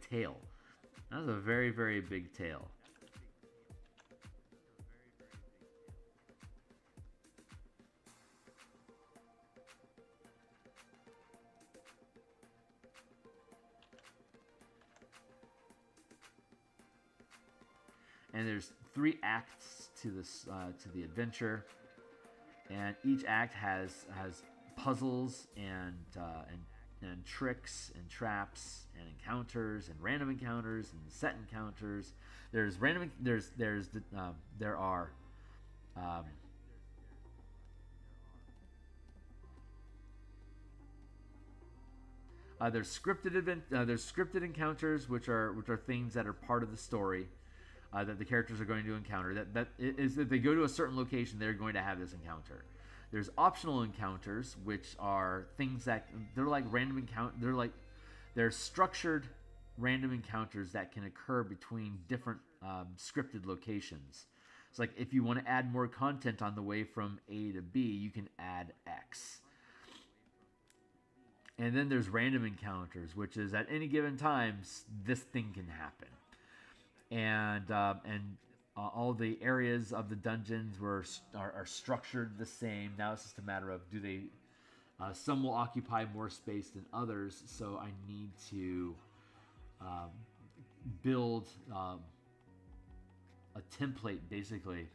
tale. That's a very, very big tale. And there's 3 acts to this to the adventure, and each act has puzzles and tricks and traps and encounters and random encounters and set encounters. There's random. There are. There's scripted encounters, which are things that are part of the story. That the characters are going to encounter. That is, if they go to a certain location, they're going to have this encounter. There's optional encounters, which are things that they're like random encounter. They're structured random encounters that can occur between different scripted locations. It's like if you want to add more content on the way from A to B, you can add X. And then there's random encounters, which is at any given time this thing can happen. And all the areas of the dungeons are structured the same. Now it's just a matter of do they. Some will occupy more space than others, so I need to build a template basically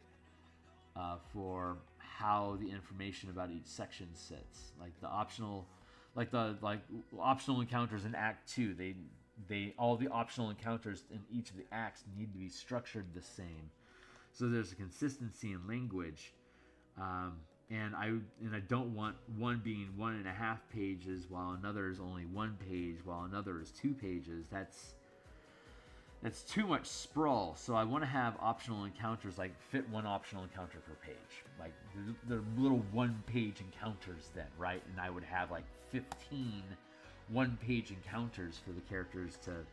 for how the information about each section sits. Like the optional encounters in Act 2. All the optional encounters in each of the acts need to be structured the same, so there's a consistency in language, and I don't want one being 1.5 pages while another is only 1 page while another is 2 pages. That's too much sprawl. So I want to have optional encounters like fit one optional encounter per page, like they're little 1-page encounters then, right? And I would have like 15 1-page encounters for the characters to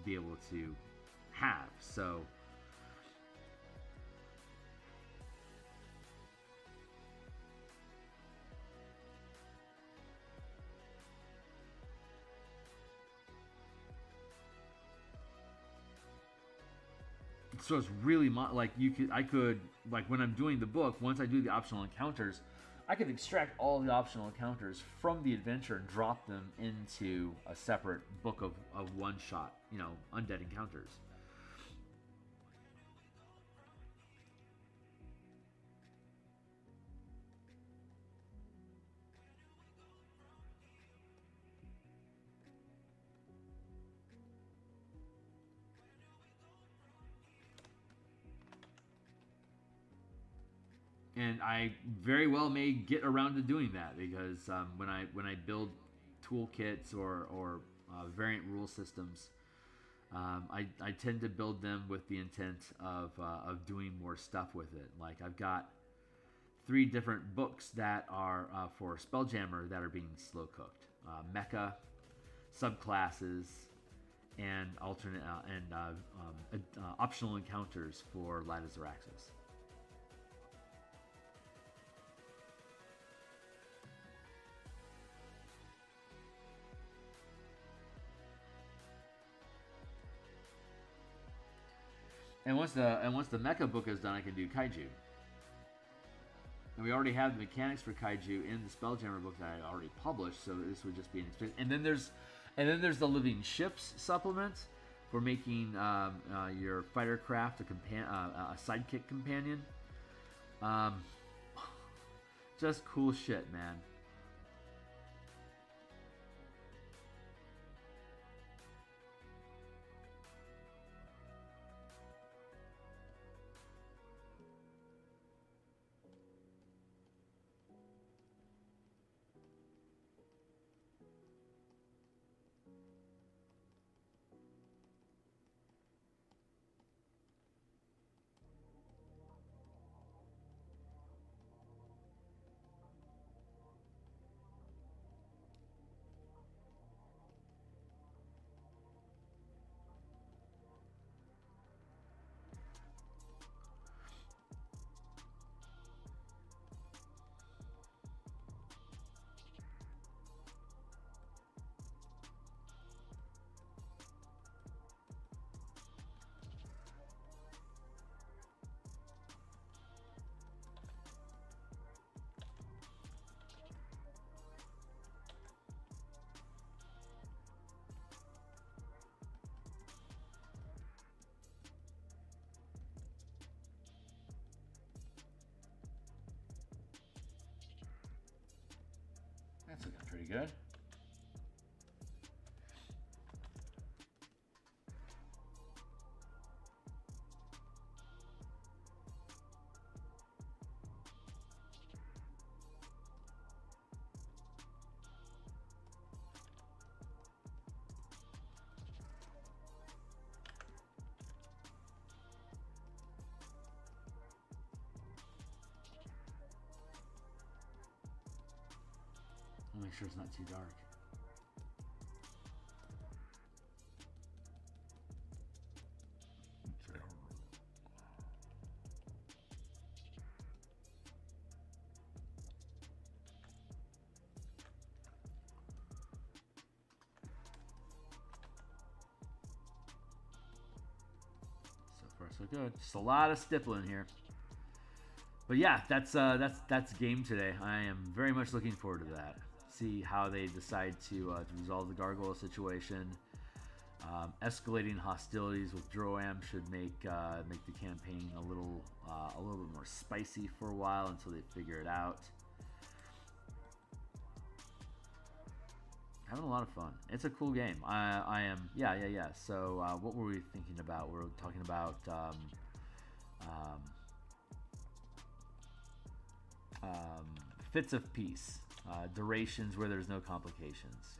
be able to have. So it's really like I could like when I'm doing the book, once I do the optional encounters, I could extract all the optional encounters from the adventure and drop them into a separate book of one-shot, undead encounters. And I very well may get around to doing that because when I build toolkits or variant rule systems, I tend to build them with the intent of doing more stuff with it. Like I've got 3 different books that are for Spelljammer that are being slow cooked: mecha, subclasses, and alternate optional encounters for Light as Araxis. And once the mecha book is done, I can do kaiju. And we already have the mechanics for kaiju in the Spelljammer book that I already published, so this would just be an experience. And then there's the living ships supplement for making your fighter craft a sidekick companion. Just cool shit, man. Very good. I'll make sure it's not too dark. So far so good. Just a lot of stippling here. But yeah, that's game today. I am very much looking forward to that. See how they decide to resolve the gargoyle situation. Escalating hostilities with Droam should make the campaign a little bit more spicy for a while until they figure it out. Having a lot of fun. It's a cool game. I am yeah. So what were we thinking about? We're talking about fits of peace, durations where there's no complications.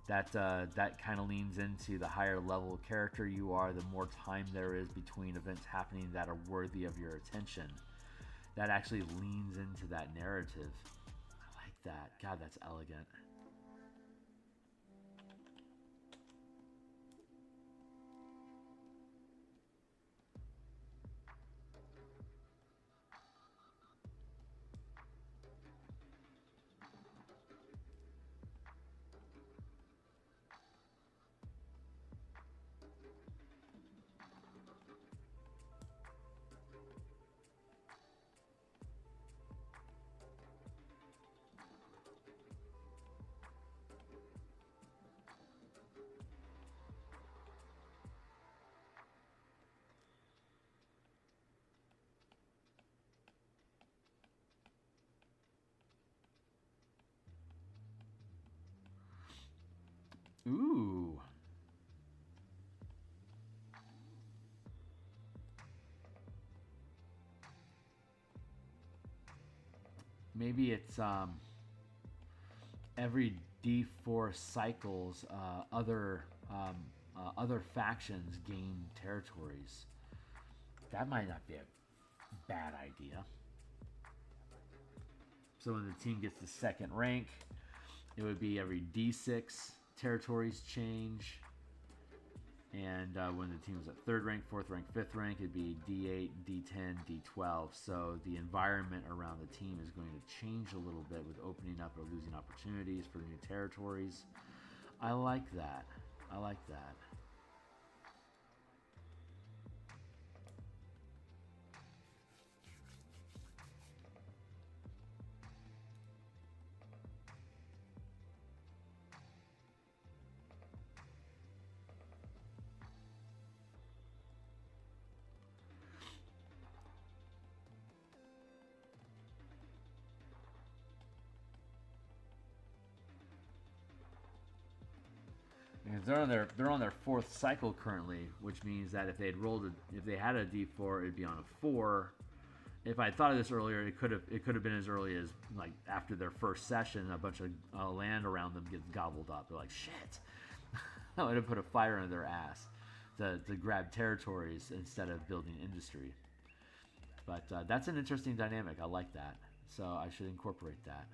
That kind of leans into the higher level character you are, the more time there is between events happening that are worthy of your attention. That actually leans into that narrative. I like that. God, that's elegant. Ooh. Maybe it's every D4 cycles, other factions gain territories. That might not be a bad idea. So when the team gets to second rank, it would be every D6 territories change. And when the team was at third rank, fourth rank, fifth rank, it'd be D8, D10, D12. So the environment around the team is going to change a little bit with opening up or losing opportunities for new territories. I like that. I like that. Because they're on their fourth cycle currently, which means that if they had a D4, it'd be on a 4. If I thought of this earlier, it could have been as early as like after their first session, a bunch of land around them gets gobbled up. They're like, shit. I would have put a fire in their ass to grab territories instead of building industry. But that's an interesting dynamic. I like that. So I should incorporate that.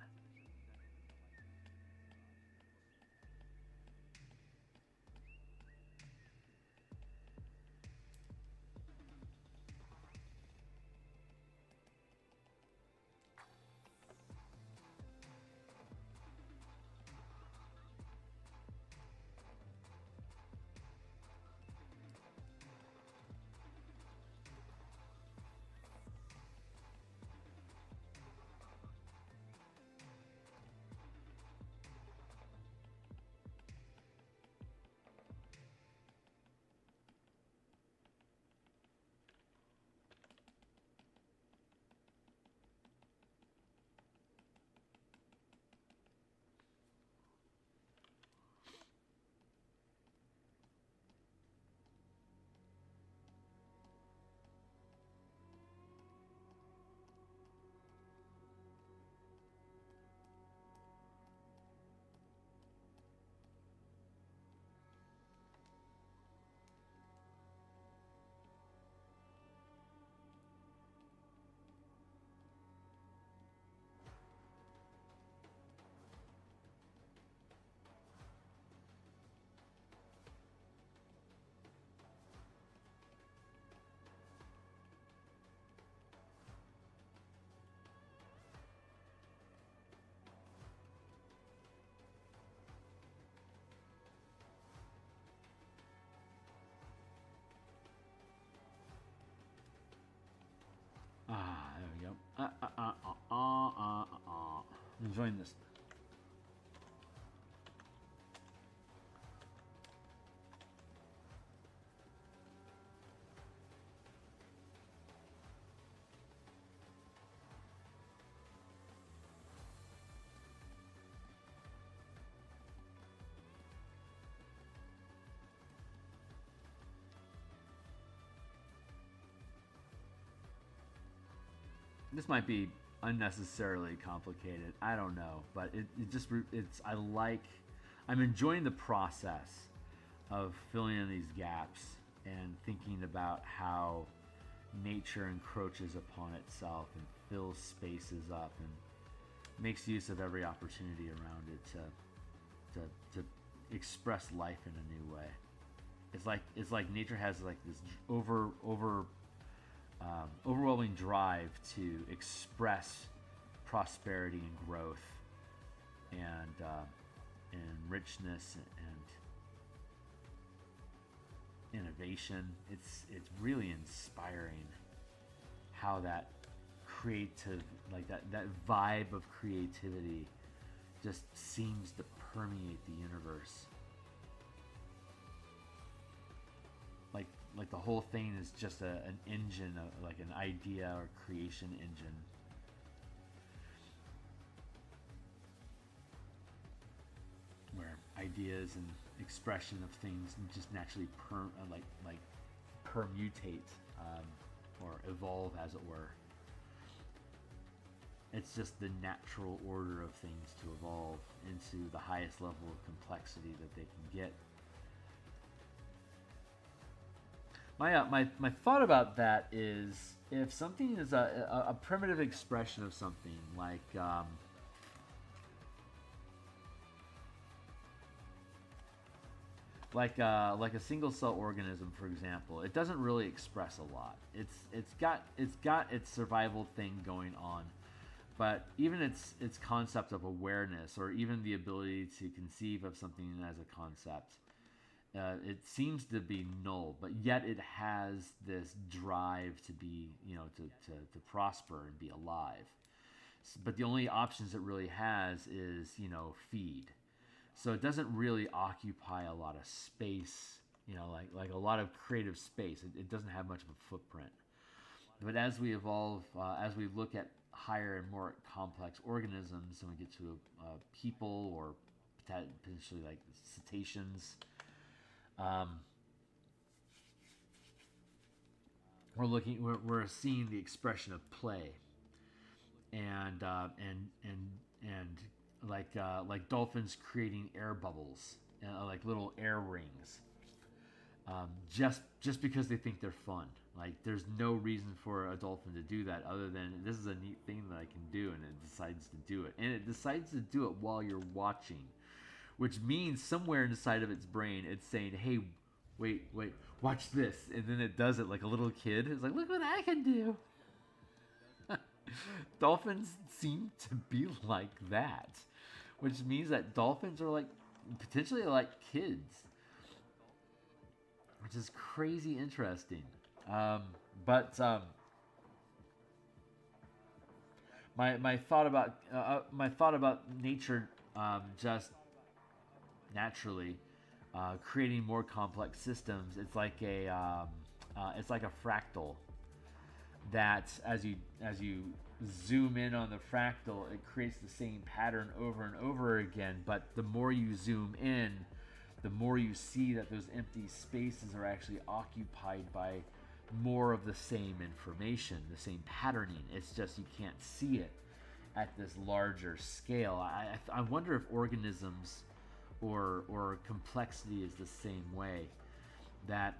enjoying this. This might be unnecessarily complicated. I don't know, but I'm enjoying the process of filling in these gaps and thinking about how nature encroaches upon itself and fills spaces up and makes use of every opportunity around it to express life in a new way. It's like nature has like this overwhelming drive to express prosperity and growth and richness and innovation. It's really inspiring how that creative, like that vibe of creativity just seems to permeate the universe. Like the whole thing is just an engine, like an idea or creation engine. Where ideas and expression of things just naturally permutate or evolve, as it were. It's just the natural order of things to evolve into the highest level of complexity that they can get. My thought about that is, if something is a primitive expression of something, like a single cell organism, for example, it doesn't really express a lot. It's got its survival thing going on, but even its concept of awareness, or even the ability to conceive of something as a concept, it seems to be null, but yet it has this drive to be, to prosper and be alive. But the only options it really has is, feed. So it doesn't really occupy a lot of space, like a lot of creative space. It doesn't have much of a footprint. But as we evolve, as we look at higher and more complex organisms, and we get to people, or potentially like cetaceans, we're seeing the expression of play, and like dolphins creating air bubbles, like little air rings, just because they think they're fun. Like, there's no reason for a dolphin to do that other than, this is a neat thing that I can do, and it decides to do it. And it decides to do it while you're watching, which means somewhere inside of its brain it's saying, hey, wait, watch this. And then it does it like a little kid. It's like, look what I can do. Dolphins seem to be like that, which means that dolphins are potentially like kids, which is crazy interesting. But my thought about nature, just naturally creating more complex systems. It's like a fractal that, as you zoom in on the fractal, it creates the same pattern over and over again. But the more you zoom in, the more you see that those empty spaces are actually occupied by more of the same information, the same patterning. It's just you can't see it at this larger scale. I wonder if organisms or complexity is the same way, that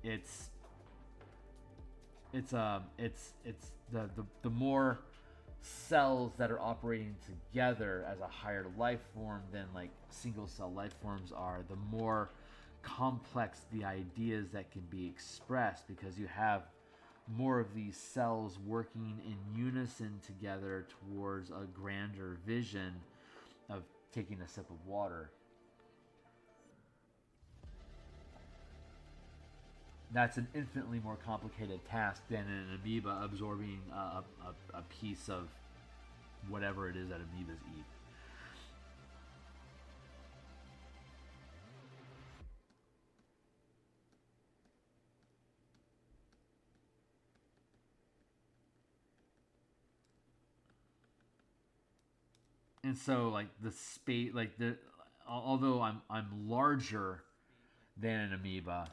it's the more cells that are operating together as a higher life form than like single cell life forms are, the more complex the ideas that can be expressed, because you have more of these cells working in unison together towards a grander vision of taking a sip of water. That's an infinitely more complicated task than an amoeba absorbing a piece of whatever it is that amoebas eat. and so like the space, like although I'm larger than an amoeba,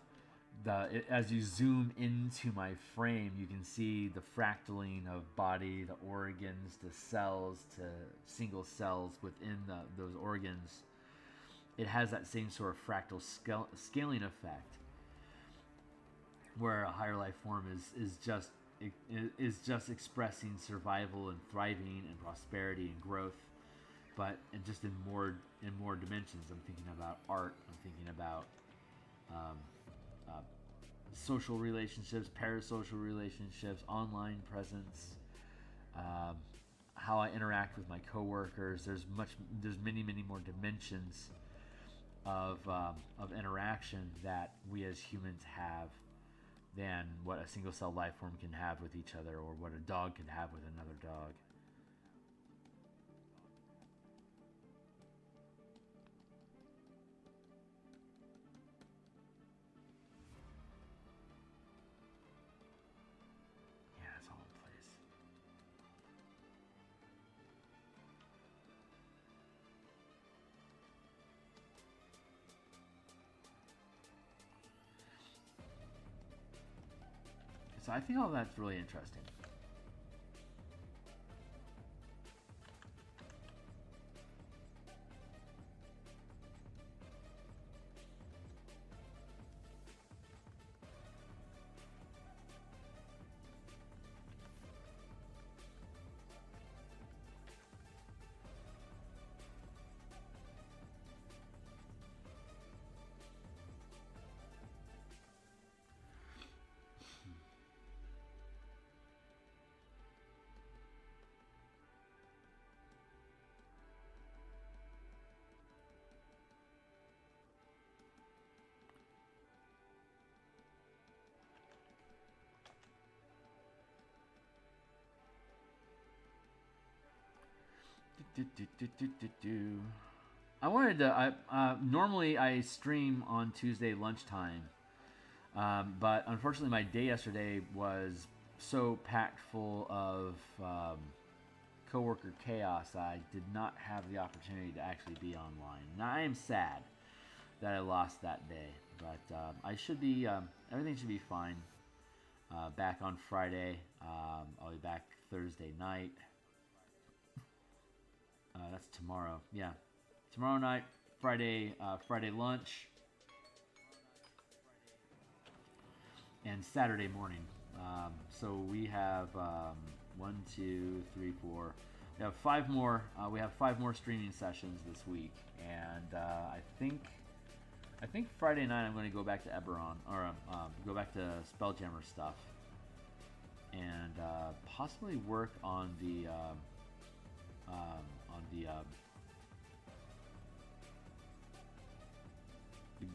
as you zoom into my frame, you can see the fractaling of body, the organs, the cells to single cells within those organs. It has that same sort of fractal scaling effect, where a higher life form is just expressing survival and thriving and prosperity and growth, but just in more dimensions. I'm thinking about art. I'm thinking about social relationships, parasocial relationships, online presence, how I interact with my coworkers. There's many more dimensions of interaction that we as humans have than what a single cell life form can have with each other, or what a dog can have with another dog. Yeah, it's all in place. So I think all that's really interesting. I wanted to. Normally I stream on Tuesday lunchtime, but unfortunately my day yesterday was so packed full of coworker chaos that I did not have the opportunity to actually be online. Now I am sad that I lost that day, but I should be. Everything should be fine. Back on Friday. I'll be back Thursday night. That's tomorrow. Yeah, tomorrow night, Friday lunch, and Saturday morning. So we have 1, 2, 3, 4. We have 5 more. We have 5 more streaming sessions this week, and I think Friday night I'm going to go back to Eberron, or go back to Spelljammer stuff, and possibly work on the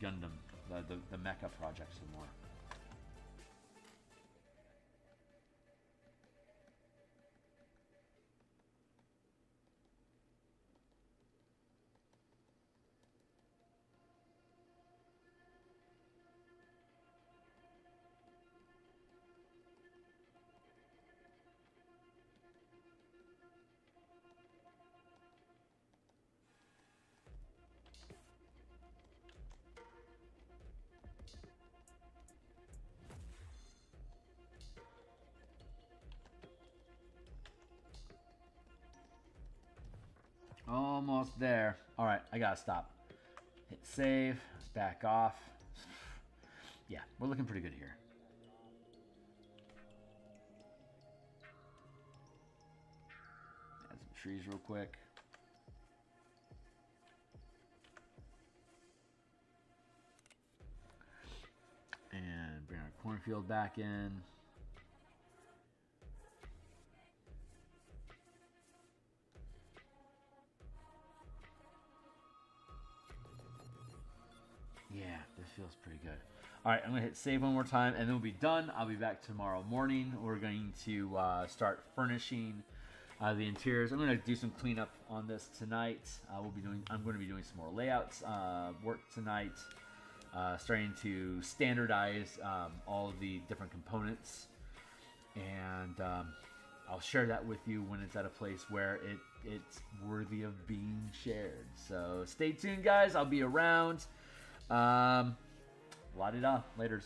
Gundam, the mecha project some more. Almost there. All right, I gotta stop. Hit save. Back off. Yeah, we're looking pretty good here. Add some trees real quick. And bring our cornfield back in. Yeah, this feels pretty good. All right, I'm going to hit save one more time, and then we'll be done. I'll be back tomorrow morning. We're going to start furnishing the interiors. I'm going to do some cleanup on this tonight. I'm going to be doing some more layouts work tonight, starting to standardize all of the different components, and I'll share that with you when it's at a place where it's worthy of being shared. So stay tuned, guys. I'll be around. La-di-da. Laters.